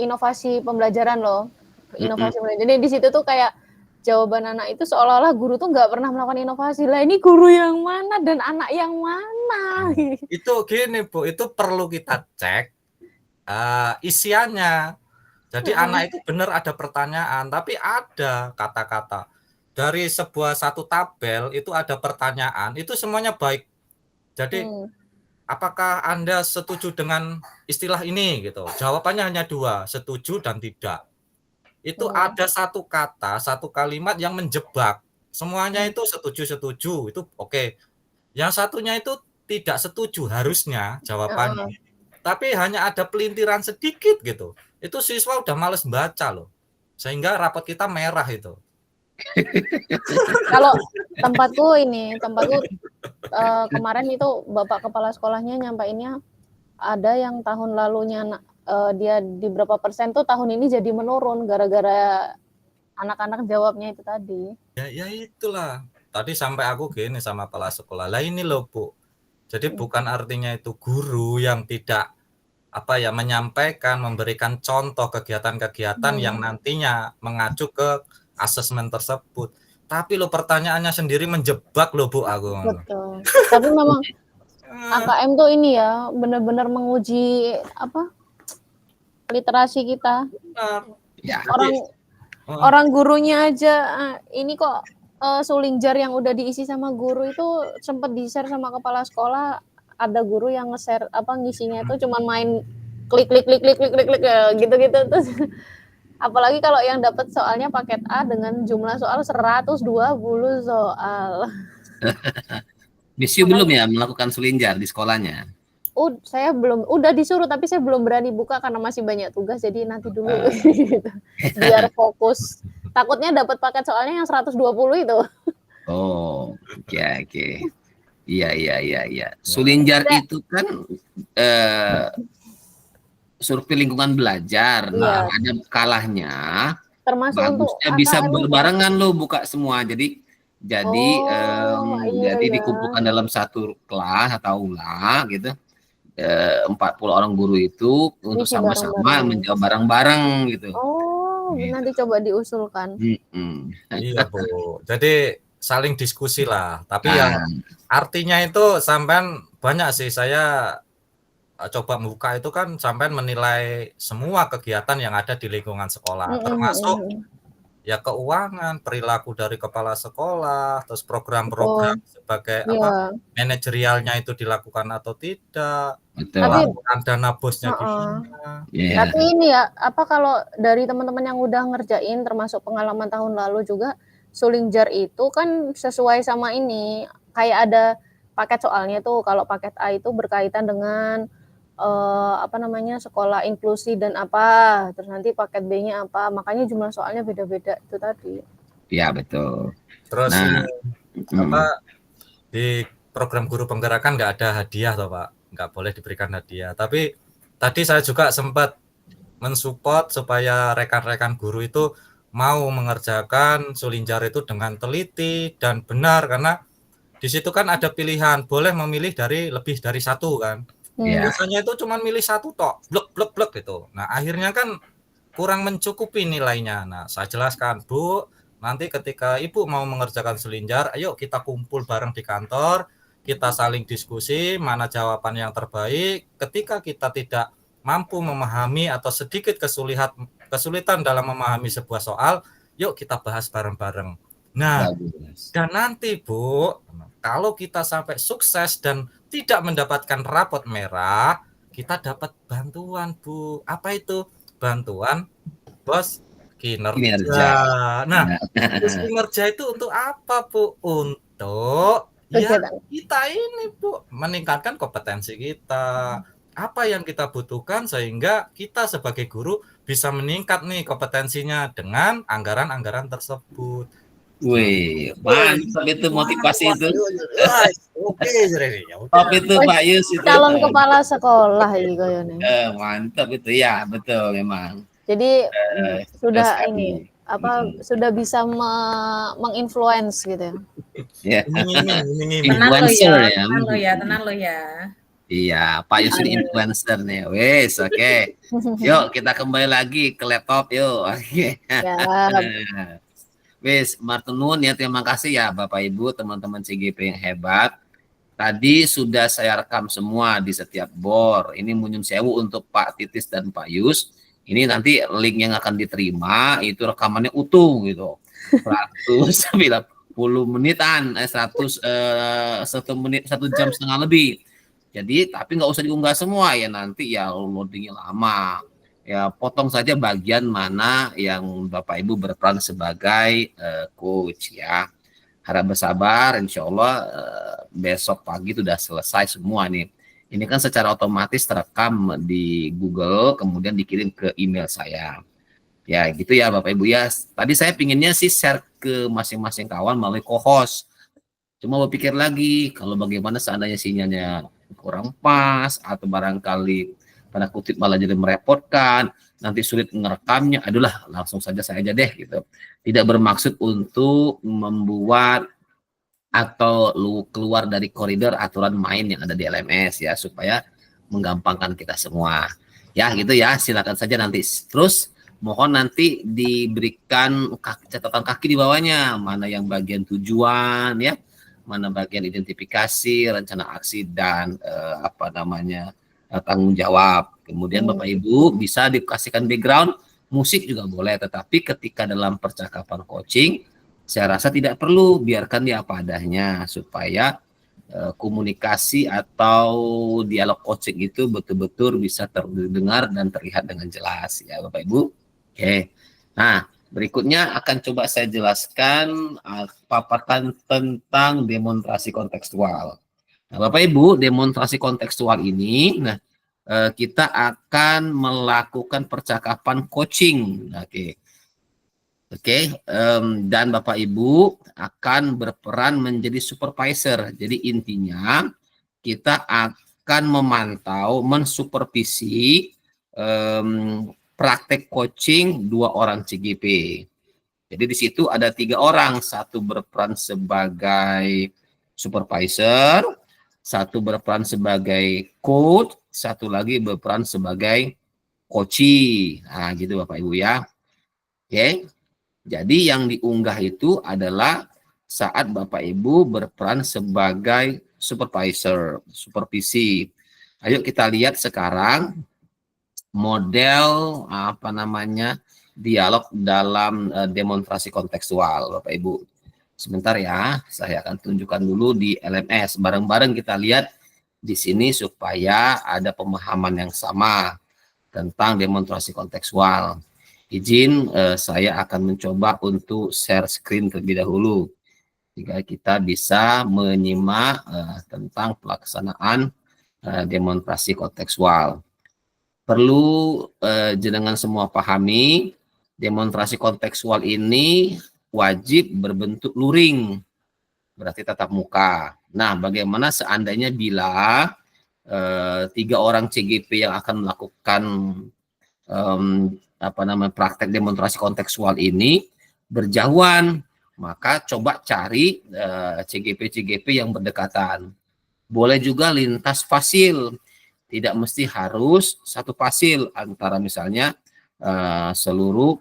inovasi pembelajaran loh. Inovasi pembelajaran. Jadi di situ tuh kayak jawaban anak itu seolah-olah guru tuh nggak pernah melakukan inovasi. Lah ini guru yang mana dan anak yang mana? Itu gini Bu, itu perlu kita cek isiannya. Jadi anak itu benar ada pertanyaan, tapi ada kata-kata. Dari satu tabel itu ada pertanyaan, itu semuanya baik. Jadi apakah Anda setuju dengan istilah ini gitu? Jawabannya hanya 2, setuju dan tidak. Itu ada satu kata, satu kalimat yang menjebak. Semuanya itu setuju, itu oke. Yang satunya itu tidak setuju harusnya jawabannya. Tapi hanya ada pelintiran sedikit gitu. Itu siswa udah males baca loh. Sehingga rapot kita merah itu. Kalau tempatku kemarin itu Bapak Kepala Sekolahnya nyampainnya ada yang tahun lalunya dia di berapa persen tuh tahun ini jadi menurun gara-gara anak-anak jawabnya itu tadi. Ya itulah. Tadi sampai aku gini sama kepala sekolah. Lah ini loh Bu. Jadi bukan artinya itu guru yang tidak menyampaikan, memberikan contoh kegiatan-kegiatan yang nantinya mengacu ke asesmen tersebut. Tapi lo pertanyaannya sendiri menjebak loh Bu aku. Betul. Tapi memang AKM tuh ini ya benar-benar menguji literasi kita. Ya. Orang gurunya aja ini kok suling jar yang udah diisi sama guru itu sempat di-share sama kepala sekolah. Ada guru yang nge-share ngisinya itu cuman main klik gitu-gitu terus apalagi kalau yang dapat soalnya paket A dengan jumlah soal 120 soal. Miss Yu belum ya melakukan sulinjar di sekolahnya? Saya belum, udah disuruh tapi saya belum berani buka karena masih banyak tugas jadi nanti dulu gitu. Biar fokus. Takutnya dapat paket soalnya yang 120 itu. Oh, oke. Iya. Sulinjar itu kan survei lingkungan belajar. Nah, ada kalahnya. Termasuk bagusnya untuk bisa AKM berbarengan lo buka semua. Jadi dikumpulkan dalam satu kelas atau aula gitu. 40 orang guru itu untuk sama-sama menjawab bareng-bareng gitu. Nanti coba diusulkan. Iya Bu. Jadi saling diskusi lah. Tapi yang artinya itu sampean banyak sih saya coba membuka itu kan sampean menilai semua kegiatan yang ada di lingkungan sekolah, termasuk ya keuangan, perilaku dari kepala sekolah, terus program-program sebagai Iya. manajerialnya itu dilakukan atau tidak, Betul. Tapi laporan dana bosnya Heeh. gimana. Iya. Tapi ini ya, apa kalau dari teman-teman yang udah ngerjain termasuk pengalaman tahun lalu juga, suling jar itu kan sesuai sama ini, kayak ada paket soalnya tuh, kalau paket A itu berkaitan dengan apa namanya, sekolah inklusi dan apa, terus nanti paket B-nya apa, makanya jumlah soalnya beda-beda itu tadi. Iya, betul. Terus Nah, ini di program guru penggerakan nggak ada hadiah toh Pak, nggak boleh diberikan hadiah. Tapi tadi saya juga sempat mensupport supaya rekan-rekan guru itu mau mengerjakan sulinjar itu dengan teliti dan benar, karena di situ kan ada pilihan, boleh memilih dari lebih dari satu kan. Iya. Biasanya itu cuma milih satu tok, blek gitu. Nah akhirnya kan kurang mencukupi nilainya. Nah saya jelaskan, Bu, nanti ketika Ibu mau mengerjakan sulinjar, ayo kita kumpul bareng di kantor, kita saling diskusi mana jawaban yang terbaik. Ketika kita tidak mampu memahami atau sedikit kesulitan dalam memahami sebuah soal, yuk kita bahas bareng-bareng. Nah, Bagus. dan nanti Bu, kalau kita sampai sukses dan tidak mendapatkan rapot merah, kita dapat bantuan Bu. Apa itu? Bantuan bos kinerja. Nah, bos kinerja itu untuk apa Bu? Untuk ya kita ini Bu, meningkatkan kompetensi kita. Apa yang kita butuhkan sehingga kita sebagai guru bisa meningkat nih kompetensinya dengan anggaran-anggaran tersebut. Wih, mantap itu motivasi itu. Oke, Top itu Pak Yus itu. Calon kepala sekolah ini kayaknya. Mantap itu ya, betul memang. Jadi sudah ini apa sudah bisa menginfluence gitu ya. Influencer ya. Tenang lo ya. Iya, Pak Yus ini influencer nih. Wes, oke. Yuk kita kembali lagi ke laptop yuk. Oke. Wes, Martunun ya, terima kasih ya Bapak Ibu, teman-teman CGP yang hebat. Tadi sudah saya rekam semua di setiap bor. Ini Munyun Sewu untuk Pak Titis dan Pak Yus. Ini nanti link yang akan diterima itu rekamannya utuh gitu. 190 menitan, 1 menit 1 jam setengah lebih. Jadi tapi nggak usah diunggah semua ya, nanti ya loadingnya lama. Ya potong saja bagian mana yang Bapak Ibu berperan sebagai coach ya. Harap bersabar, insya Allah besok pagi sudah selesai semua nih. Ini kan secara otomatis terekam di Google, kemudian dikirim ke email saya. Ya gitu ya Bapak Ibu ya. Tadi saya pinginnya sih share ke masing-masing kawan melalui co-host. Cuma berpikir lagi, kalau bagaimana seandainya sinyalnya kurang pas, atau barangkali tanda kutip malah jadi merepotkan, nanti sulit ngerekamnya, adulah langsung saja saya aja deh gitu. Tidak bermaksud untuk membuat atau keluar dari koridor aturan main yang ada di LMS ya, supaya menggampangkan kita semua. Ya gitu ya, silakan saja nanti. Terus mohon nanti diberikan catatan kaki di bawahnya, mana yang bagian tujuan ya, mana bagian identifikasi, rencana aksi dan tanggung jawab. Kemudian Bapak Ibu bisa dikasihkan background musik juga boleh, tetapi ketika dalam percakapan coaching saya rasa tidak perlu, biarkan dia apa adanya supaya komunikasi atau dialog coaching itu betul-betul bisa terdengar dan terlihat dengan jelas ya Bapak Ibu. Oke. Nah, berikutnya akan coba saya jelaskan paparan tentang demonstrasi kontekstual. Nah, Bapak Ibu, demonstrasi kontekstual ini, kita akan melakukan percakapan coaching. Oke, dan Bapak Ibu akan berperan menjadi supervisor. Jadi intinya kita akan memantau, mensupervisi praktek coaching 2 orang CGP. Jadi di situ ada 3 orang, 1 berperan sebagai supervisor, 1 berperan sebagai coach, 1 lagi berperan sebagai coachee. Nah, gitu Bapak Ibu ya. Oke. Jadi yang diunggah itu adalah saat Bapak Ibu berperan sebagai supervisor, supervisi. Ayo kita lihat sekarang model dialog dalam demonstrasi kontekstual, Bapak Ibu. Sebentar ya, saya akan tunjukkan dulu di LMS. Bareng-bareng kita lihat di sini supaya ada pemahaman yang sama tentang demonstrasi kontekstual. Izin saya akan mencoba untuk share screen terlebih dahulu, jika kita bisa menyimak tentang pelaksanaan demonstrasi kontekstual. Perlu jenengan semua pahami, demonstrasi kontekstual ini wajib berbentuk luring, berarti tatap muka. Nah, bagaimana seandainya bila 3 orang CGP yang akan melakukan praktek demonstrasi kontekstual ini berjauhan, maka coba cari CGP-CGP yang berdekatan. Boleh juga lintas fasil, tidak mesti harus satu fasil, antara misalnya seluruh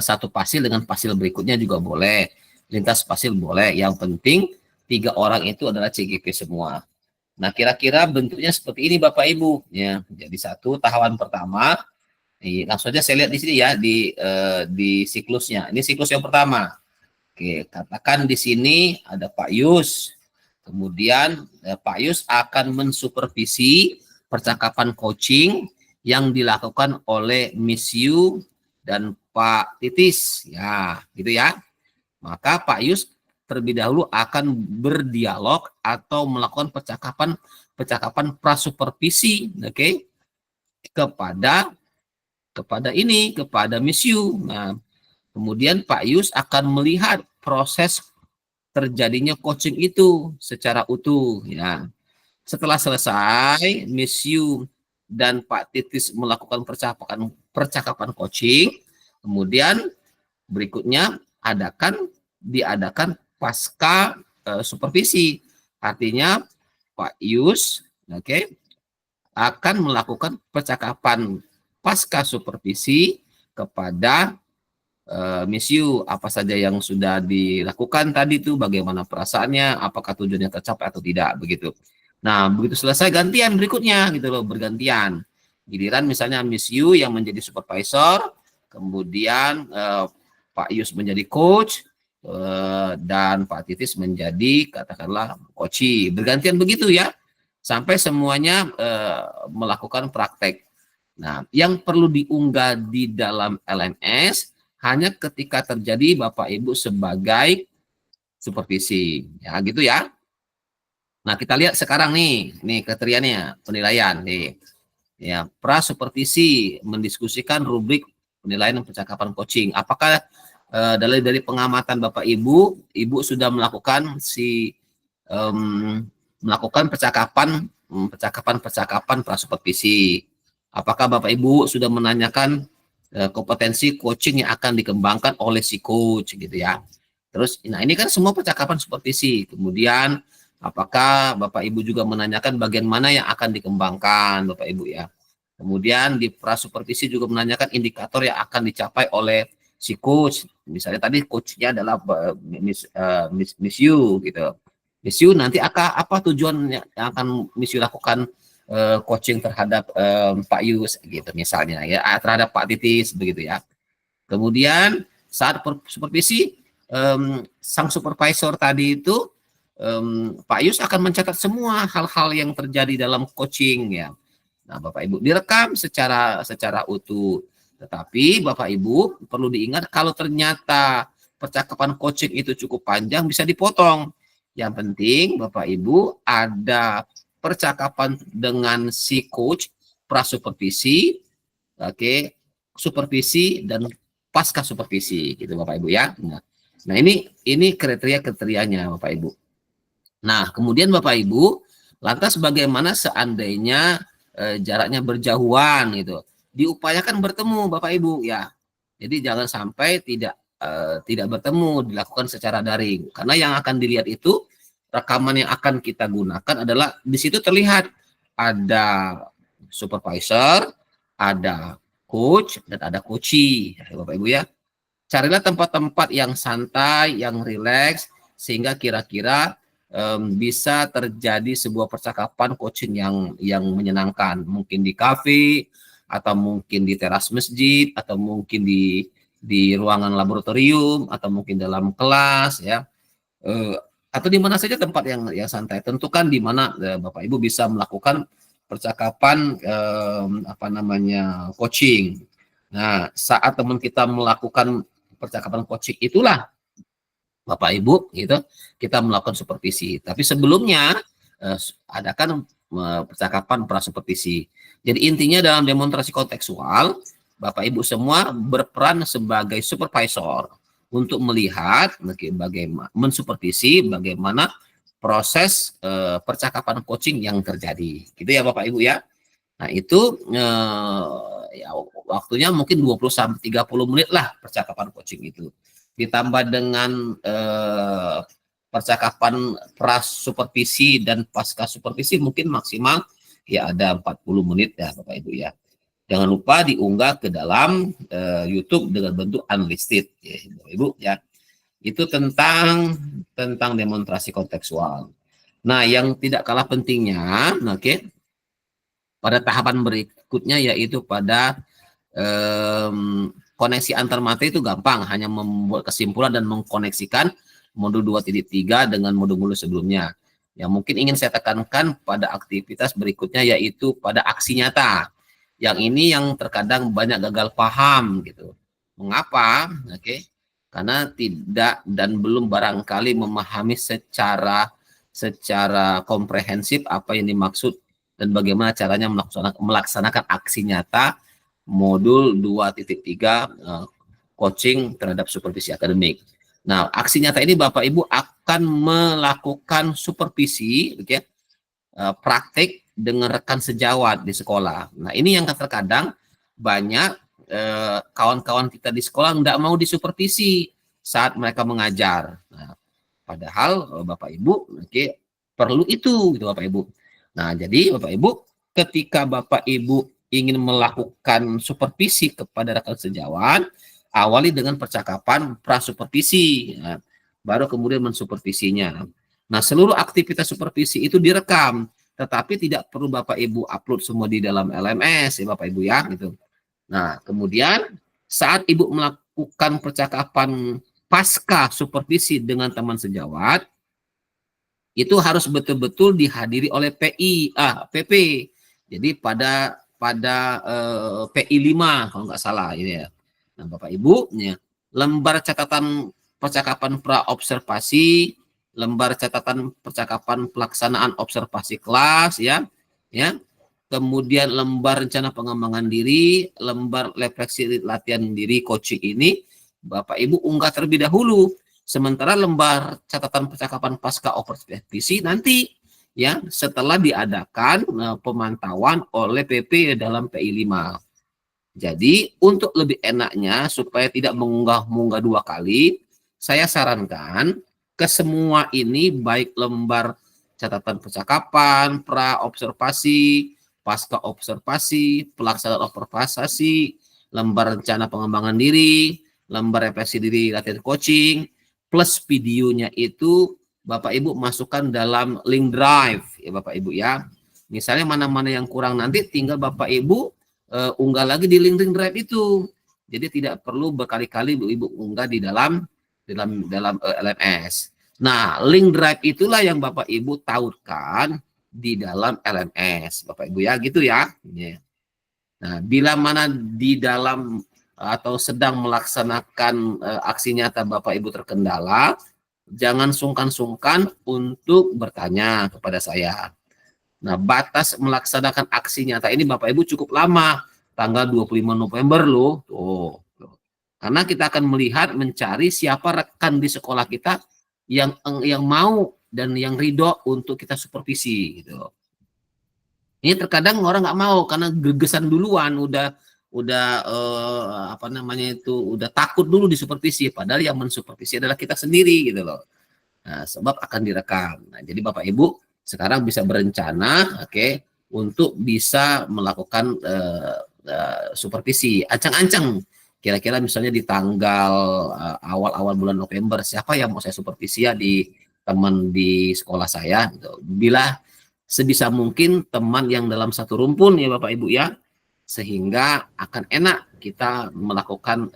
satu fasil dengan fasil berikutnya juga boleh, lintas fasil boleh, yang penting 3 orang itu adalah CGP semua. Nah, kira-kira bentuknya seperti ini Bapak Ibu ya. Jadi satu tahapan pertama, langsung saja saya lihat di sini ya, di siklusnya. Ini siklus yang pertama. Oke, katakan di sini ada Pak Yus. Kemudian Pak Yus akan mensupervisi percakapan coaching yang dilakukan oleh Miss Yu dan Pak Titis, ya, gitu ya. Maka Pak Yus terlebih dahulu akan berdialog atau melakukan percakapan prasupervisi, oke, kepada Miss Yu. Nah, kemudian Pak Yus akan melihat proses terjadinya coaching itu secara utuh, ya. Setelah selesai, Miss Yu dan Pak Titis melakukan percakapan coaching, kemudian berikutnya diadakan pasca supervisi. Artinya Pak Yus, oke, akan melakukan percakapan pasca supervisi kepada Miss Yu, apa saja yang sudah dilakukan tadi itu, bagaimana perasaannya, apakah tujuannya tercapai atau tidak, begitu. Nah, begitu selesai gantian berikutnya gitu loh, bergantian. Giliran misalnya Miss Yu yang menjadi supervisor, kemudian Pak Yus menjadi coach, dan Pak Titis menjadi katakanlah coachee. Bergantian begitu ya, sampai semuanya melakukan praktek. Nah, yang perlu diunggah di dalam LMS hanya ketika terjadi Bapak Ibu sebagai supervisi, ya gitu ya. Nah, kita lihat sekarang nih kriterianya penilaian nih. Ya, prasupervisi mendiskusikan rubrik penilaian dan percakapan coaching. Apakah dari pengamatan Bapak Ibu sudah melakukan melakukan percakapan prasupervisi? Apakah Bapak Ibu sudah menanyakan kompetensi coaching yang akan dikembangkan oleh si coach gitu ya? Terus, nah ini kan semua percakapan supervisi. Kemudian apakah Bapak Ibu juga menanyakan bagian mana yang akan dikembangkan Bapak Ibu ya? Kemudian di prasupervisi juga menanyakan indikator yang akan dicapai oleh si coach. Misalnya tadi coachnya adalah Miss Yu gitu. Miss Yu nanti apa tujuan yang akan Miss Yu lakukan coaching terhadap Pak Yus gitu misalnya ya, terhadap Pak Titis begitu ya. Kemudian saat supervisi sang supervisor tadi itu Pak Yus akan mencatat semua hal-hal yang terjadi dalam coaching ya. Nah, Bapak Ibu direkam secara utuh. Tetapi Bapak Ibu perlu diingat kalau ternyata percakapan coaching itu cukup panjang bisa dipotong. Yang penting Bapak Ibu ada percakapan dengan si coach, prasupervisi, oke, supervisi dan pasca supervisi gitu Bapak Ibu ya. Nah, ini kriteria-kriterianya Bapak Ibu. Nah, kemudian Bapak Ibu, lantas bagaimana seandainya jaraknya berjauhan gitu? Diupayakan bertemu Bapak Ibu ya. Jadi jangan sampai tidak bertemu, dilakukan secara daring. Karena yang akan dilihat itu rekaman yang akan kita gunakan adalah di situ terlihat ada supervisor, ada coach, dan ada coachee, ya, Bapak Ibu ya. Carilah tempat-tempat yang santai, yang rileks, sehingga kira-kira bisa terjadi sebuah percakapan coaching yang menyenangkan. Mungkin di kafe, atau mungkin di teras masjid, atau mungkin di ruangan laboratorium, atau mungkin dalam kelas ya, atau di mana saja tempat yang santai. Tentukan di mana Bapak Ibu bisa melakukan percakapan coaching. Nah, saat teman kita melakukan percakapan coaching itulah Bapak Ibu gitu, kita melakukan supervisi. Tapi sebelumnya adakan percakapan prasupervisi. Jadi intinya dalam demonstrasi kontekstual, Bapak Ibu semua berperan sebagai supervisor untuk melihat bagaimana mensupervisi bagaimana proses percakapan coaching yang terjadi. Gitu ya Bapak Ibu ya. Nah, itu ya, waktunya mungkin 20 sampai 30 menit lah percakapan coaching itu. Ditambah dengan percakapan prasupervisi dan pasca supervisi mungkin maksimal ya ada 40 menit ya Bapak Ibu ya. Jangan lupa diunggah ke dalam YouTube dengan bentuk unlisted ya Bapak Ibu ya. Itu tentang demonstrasi kontekstual. Nah, yang tidak kalah pentingnya, pada tahapan berikutnya yaitu pada koneksi antar materi itu gampang, hanya membuat kesimpulan dan mengkoneksikan modul 2.3 dengan modul-modul sebelumnya. Yang mungkin ingin saya tekankan pada aktivitas berikutnya yaitu pada aksi nyata. Yang ini yang terkadang banyak gagal paham gitu. Mengapa? Karena tidak dan belum barangkali memahami secara komprehensif apa yang dimaksud dan bagaimana caranya melaksanakan aksi nyata modul 2.3 coaching terhadap supervisi akademik. Nah, aksi nyata ini Bapak Ibu akan melakukan supervisi praktik dengan rekan sejawat di sekolah. Nah, ini yang terkadang banyak kawan-kawan kita di sekolah tidak mau disupervisi saat mereka mengajar. Nah, padahal Bapak Ibu perlu itu gitu Bapak Ibu. Nah, jadi Bapak Ibu ketika Bapak Ibu ingin melakukan supervisi kepada rekan sejawat, awali dengan percakapan prasupervisi, baru kemudian mensupervisinya. Nah, seluruh aktivitas supervisi itu direkam, tetapi tidak perlu Bapak Ibu upload semua di dalam LMS ya Bapak Ibu ya gitu. Nah, kemudian saat Ibu melakukan percakapan pasca supervisi dengan teman sejawat, itu harus betul-betul dihadiri oleh PP. Jadi pada PI 5 kalau nggak salah ini ya. Nah, Bapak Ibu, ya, lembar catatan percakapan pra-observasi, lembar catatan percakapan pelaksanaan observasi kelas ya. Kemudian lembar rencana pengembangan diri, lembar refleksi latihan diri coaching ini Bapak Ibu unggah terlebih dahulu. Sementara lembar catatan percakapan pasca observasi nanti ya setelah diadakan pemantauan oleh PP dalam PI 5. Jadi untuk lebih enaknya supaya tidak mengunggah 2 kali, saya sarankan ke semua ini baik lembar catatan percakapan, pra-observasi, pasca observasi, pelaksanaan observasi, lembar rencana pengembangan diri, lembar refleksi diri latihan coaching, plus videonya itu Bapak Ibu masukkan dalam link drive ya Bapak Ibu ya. Misalnya mana-mana yang kurang nanti tinggal Bapak Ibu unggah lagi di link drive itu. Jadi tidak perlu berkali-kali Ibu unggah di dalam LMS. Nah, link drive itulah yang Bapak Ibu tautkan di dalam LMS. Bapak Ibu ya gitu ya. Nah, bila mana di dalam atau sedang melaksanakan aksi nyata Bapak Ibu terkendala, jangan sungkan-sungkan untuk bertanya kepada saya. Nah, batas melaksanakan aksi nyata ini Bapak Ibu cukup lama, tanggal 25 November loh. Tuh. Karena kita akan mencari siapa rekan di sekolah kita yang mau dan yang ridho untuk kita supervisi gitu. Ini terkadang orang nggak mau karena gegesan duluan, udah udah takut dulu disupervisi, padahal yang mensupervisi adalah kita sendiri gitu loh. Nah, sebab akan direkam. Nah, jadi Bapak Ibu sekarang bisa berencana untuk bisa melakukan supervisi. Ancang-ancang kira-kira misalnya di tanggal awal-awal bulan November siapa yang mau saya supervisi ya di teman di sekolah saya gitu. Bila sebisa mungkin teman yang dalam satu rumpun ya Bapak Ibu ya, sehingga akan enak kita melakukan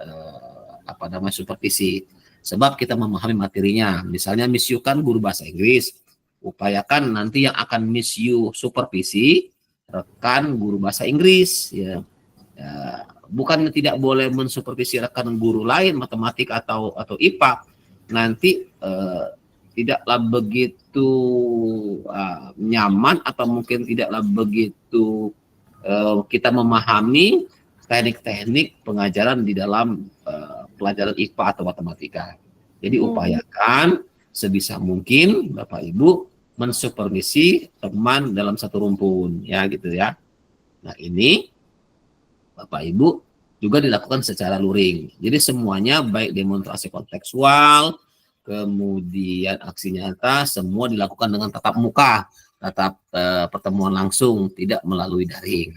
supervisi. Sebab kita memahami materinya. Misalnya Miss Yu kan guru bahasa Inggris, upayakan nanti yang akan Miss Yu supervisi rekan guru bahasa Inggris, ya. Bukan tidak boleh mensupervisi rekan guru lain matematik atau IPA, nanti tidaklah begitu nyaman atau mungkin tidaklah begitu kita memahami teknik-teknik pengajaran di dalam pelajaran IPA atau matematika. Jadi upayakan sebisa mungkin Bapak Ibu mensupervisi teman dalam satu rumpun, ya gitu ya. Nah ini Bapak Ibu juga dilakukan secara luring. Jadi semuanya baik demonstrasi kontekstual, kemudian aksi nyata, semua dilakukan dengan tatap muka, tatap pertemuan langsung, tidak melalui daring.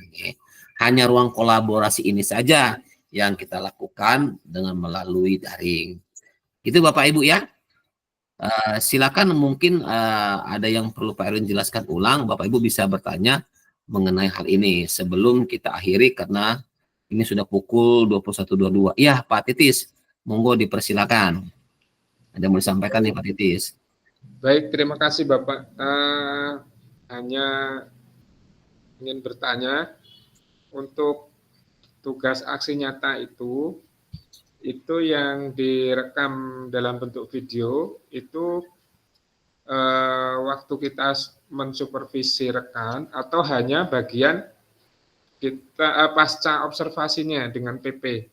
Hanya ruang kolaborasi ini saja yang kita lakukan dengan melalui daring. Itu Bapak Ibu ya. Silakan mungkin ada yang perlu Pak Erwin jelaskan ulang, Bapak Ibu bisa bertanya mengenai hal ini sebelum kita akhiri karena ini sudah pukul 21.22. Ya, Pak Titis, monggo dipersilakan. Ada yang mau disampaikan nih Pak Titis? Baik, terima kasih Bapak. Hanya ingin bertanya, untuk tugas aksi nyata itu yang direkam dalam bentuk video, itu waktu kita mensupervisi rekan atau hanya bagian kita pasca observasinya dengan PP.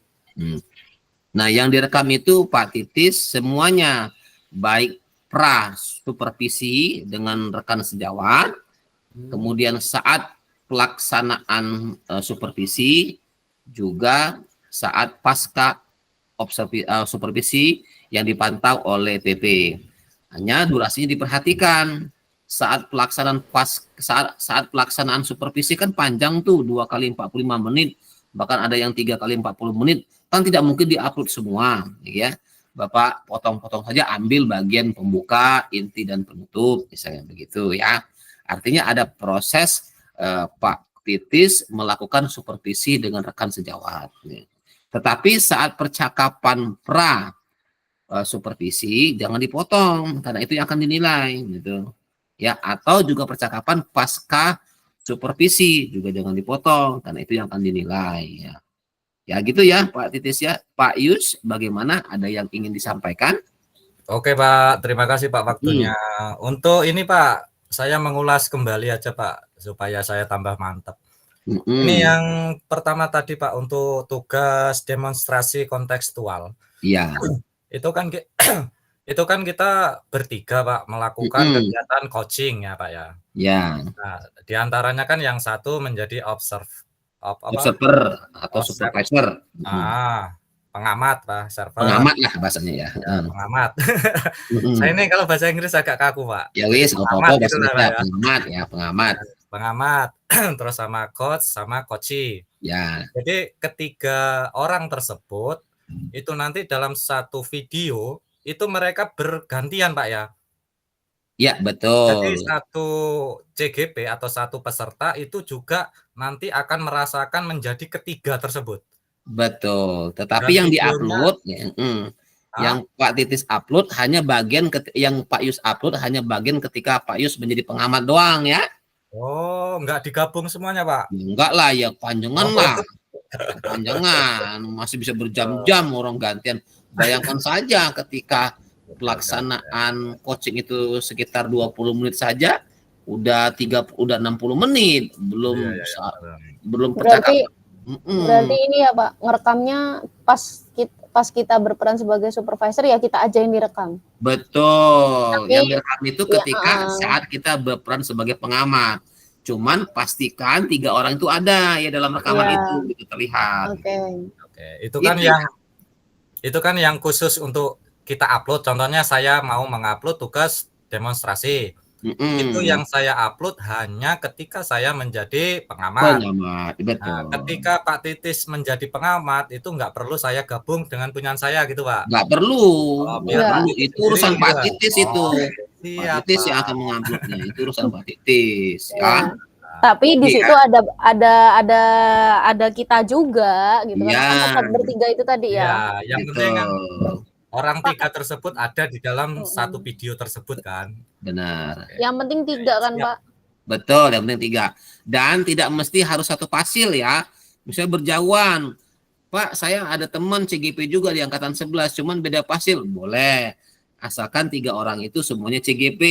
Nah, yang direkam itu Pak Titis semuanya, baik pra supervisi dengan rekan sejawat, kemudian saat pelaksanaan supervisi, juga saat pasca supervisi yang dipantau oleh PP. Hanya durasinya diperhatikan. Saat pelaksanaan supervisi kan panjang tuh, 2 kali 45 menit, bahkan ada yang 3 kali 40 menit, kan tidak mungkin diupload semua, ya. Bapak potong-potong saja, ambil bagian pembuka, inti dan penutup, misalnya begitu ya. Artinya ada proses Pak Titis melakukan supervisi dengan rekan sejawat. Tetapi saat percakapan pra supervisi jangan dipotong karena itu yang akan dinilai, gitu. Ya, atau juga percakapan pasca supervisi juga jangan dipotong karena itu yang akan dinilai, ya. Ya gitu ya Pak Titis ya. Pak Yus, bagaimana, ada yang ingin disampaikan? Oke Pak, terima kasih Pak waktunya. Untuk ini Pak, saya mengulas kembali aja Pak supaya saya tambah mantap. Ini yang pertama tadi Pak, untuk tugas demonstrasi kontekstual. Iya. Itu kan kita bertiga Pak melakukan kegiatan coaching ya Pak ya. Ya. Nah, diantaranya kan yang satu menjadi observer atau supervisor. Pengamat Pak, server. Pengamat lah bahasanya ya. Pengamat. Saya ini kalau bahasa Inggris agak kaku Pak. Ya wis, apa-apa bahasa pengamat ya, pengamat. Pengamat, terus sama coach, sama coachee. Ya. Jadi ketiga orang tersebut itu nanti dalam satu video itu mereka bergantian Pak ya. Ya betul. Jadi satu CGP atau satu peserta itu juga nanti akan merasakan menjadi ketiga tersebut. Betul. Tetapi yang diupload, yang Pak Titis upload hanya bagian, yang Pak Yus upload hanya bagian ketika Pak Yus menjadi pengamat doang ya. Oh, enggak digabung semuanya Pak? Enggak lah, ya panjangan lah. Panjangan, masih bisa berjam-jam orang gantian. Bayangkan saja ketika pelaksanaan coaching itu sekitar 20 menit saja, udah 60 menit, belum percakapan. Berarti ini ya Pak, ngerekamnya pas kita berperan sebagai supervisor ya kita aja yang direkam. Betul. Tapi, yang direkam itu ketika saat kita berperan sebagai pengamat. Cuman pastikan 3 orang itu ada ya dalam rekaman itu terlihat. Oke. Itu kan yang khusus untuk kita upload. Contohnya saya mau mengupload tugas demonstrasi. Itu yang saya upload hanya ketika saya menjadi pengamat. Betul. Nah, ketika Pak Titis menjadi pengamat itu nggak perlu saya gabung dengan punya saya gitu Pak. Nggak perlu. Itu urusan Pak Titis itu. Pak Titis yang akan menguploadnya. Itu urusan Pak Titis ya. Tapi di Iya. situ ada kita juga gitu kan. Iya. Kan tempat bertiga itu tadi ya. Ya, yang penting kan Betul. orang 3 tersebut ada di dalam Mm-mm. satu video tersebut kan. Benar. Yang penting 3 kan, Siap. Pak. Betul, yang penting 3. Dan tidak mesti harus satu pasil ya. Misalnya berjauhan. Pak, saya ada teman CGP juga di angkatan 11, cuman beda pasil. Boleh. Asalkan 3 orang itu semuanya CGP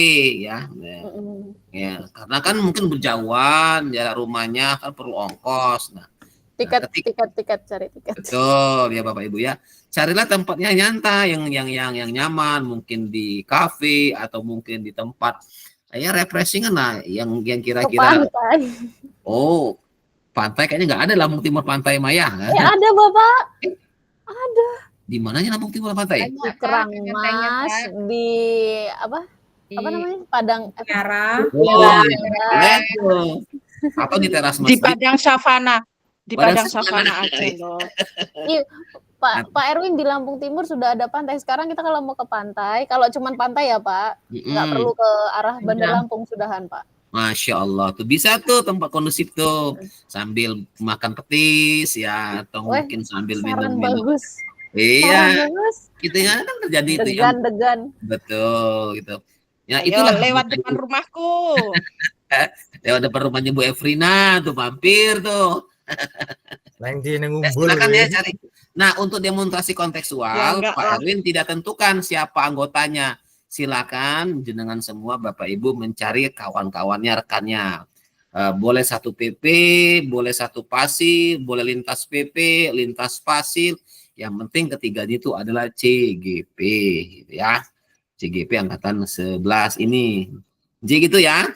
ya. Mm-mm. Ya, karena kan mungkin berjauhan, jarak rumahnya kan perlu ongkos. Nah, Tiket cari tiket. betul ya Bapak Ibu ya. Carilah tempatnya nyantai yang nyaman, mungkin di kafe atau mungkin di tempat ya refreshing lah yang Ke kira-kira pantai. oh, pantai kayaknya nggak ada Lampung Timur Pantai Maya. Ada, Bapak. Ada. Di mananya Lampung Timur Pantai? Di Kerangmas, di apa namanya? Padang Tiara. Oh, boleh tuh. Atau di teras Di masjid. Padang Savana. Di Padang Padang Savana Savana. aja loh. Iya, Pak Erwin di Lampung Timur sudah ada pantai. Sekarang kita kalau mau ke pantai, kalau cuman pantai ya Pak, nggak perlu ke arah Bandar Lampung sudahan Pak. Masya Allah tuh bisa tuh tempat kondusif tuh sambil makan petis ya atau mungkin sambil Saran minum-minum. bagus. Iya, Saran bagus. gitu ya kan terjadi itu ya. Degan. Betul gitu. Ya Ayo itulah lewat depan rumahku. lewat depan rumahnya Bu Efrina tuh mampir tuh. Lain di ngumpul. Silakan ya cari. Nah, untuk demonstrasi kontekstual, Ya, Pak Erwin tidak tentukan siapa anggotanya. Silakan jenengan semua Bapak Ibu mencari kawan-kawannya, rekannya. Boleh satu PP, boleh satu pasil, boleh lintas PP, lintas pasil. Yang penting ketiganya itu adalah CGP, gitu ya. CGP angkatan 11 ini. Jadi gitu ya.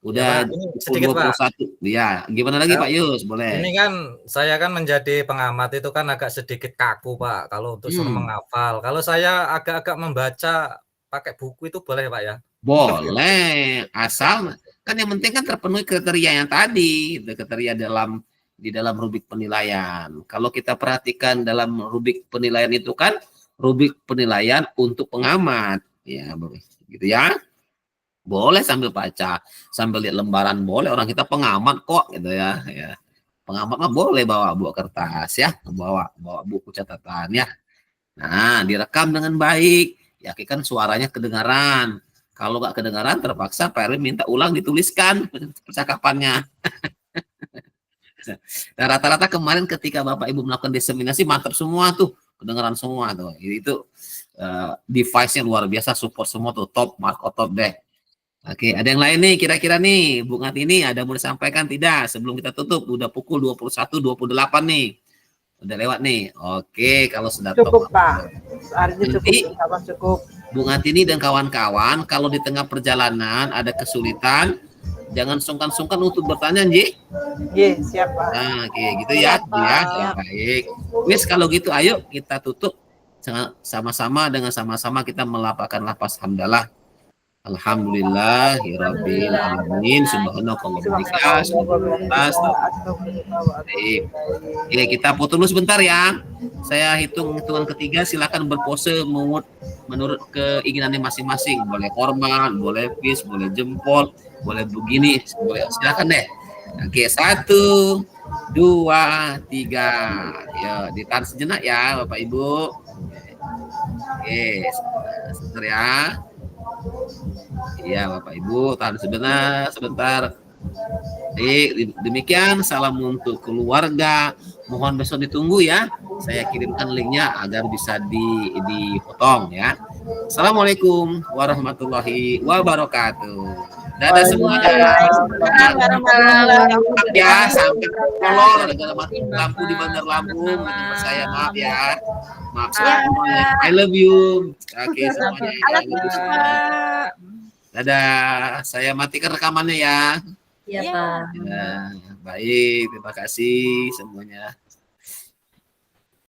Udah Ya, Pak, ini sedikit, 21. Ya, gimana lagi Pak Yus? Boleh. Ini kan saya kan menjadi pengamat itu kan agak sedikit kaku Pak kalau untuk suruh menghafal. Kalau saya agak-agak membaca pakai buku itu boleh Pak ya? Boleh, asal kan yang penting kan terpenuhi kriteria yang tadi, kriteria di dalam rubrik penilaian. Kalau kita perhatikan dalam rubrik penilaian itu kan rubrik penilaian untuk pengamat, ya, gitu ya. Boleh sambil baca, sambil lihat lembaran boleh. Orang kita pengamat kok, gitu ya. Ya. Pengamat mah boleh bawa kertas ya, bawa buku catatan ya. Nah, direkam dengan baik. Ya, kan suaranya kedengaran. Kalau nggak kedengaran, terpaksa Pak Erwin minta ulang dituliskan percakapannya. Nah, rata-rata kemarin ketika Bapak Ibu melakukan diseminasi, mantap semua tuh, kedengaran semua tuh. Itu device-nya luar biasa, support semua tuh, top, mark top deh. Oke, ada yang lain nih kira-kira nih, Bung Atini ada mau disampaikan tidak? Sebelum kita tutup, udah pukul 21.28 nih. Udah lewat nih. Oke, kalau sudah cukup top. Pak. Artinya cukup. Bung Atini dan kawan-kawan, kalau di tengah perjalanan ada kesulitan, jangan sungkan-sungkan untuk bertanya, Nji. Iya, siap Pak. Nah, oke, gitu ya. Ya, baik. Wis kalau gitu ayo kita tutup sama-sama dengan sama-sama kita melafalkan lafaz hamdalah. Alhamdulillahirabbil alamin subhanakallahumma Oke, kita foto dulu sebentar ya. Saya hitungan ketiga, silakan berpose menurut keinginannya masing-masing. Boleh hormat, boleh peace, boleh jempol, boleh begini, boleh. Silakan deh. Oke, 1, 2, 3. Ya, ditahan sejenak ya Bapak Ibu. Oke, sebentar ya. Iya Bapak Ibu, tahan sebentar. Demikian salam untuk keluarga. Mohon besok ditunggu ya. Saya kirimkan linknya agar bisa dipotong ya. Assalamualaikum warahmatullahi wabarakatuh. Dadah semuanya. Maaf ya, sampai kolor gara mati lampu di Bandar Lampung. Saya maaf ya. Maaf semuanya. I love you. Oke semuanya. Dadah. Saya matikan rekamannya ya. Iya Pak. Ya, baik, terima kasih semuanya.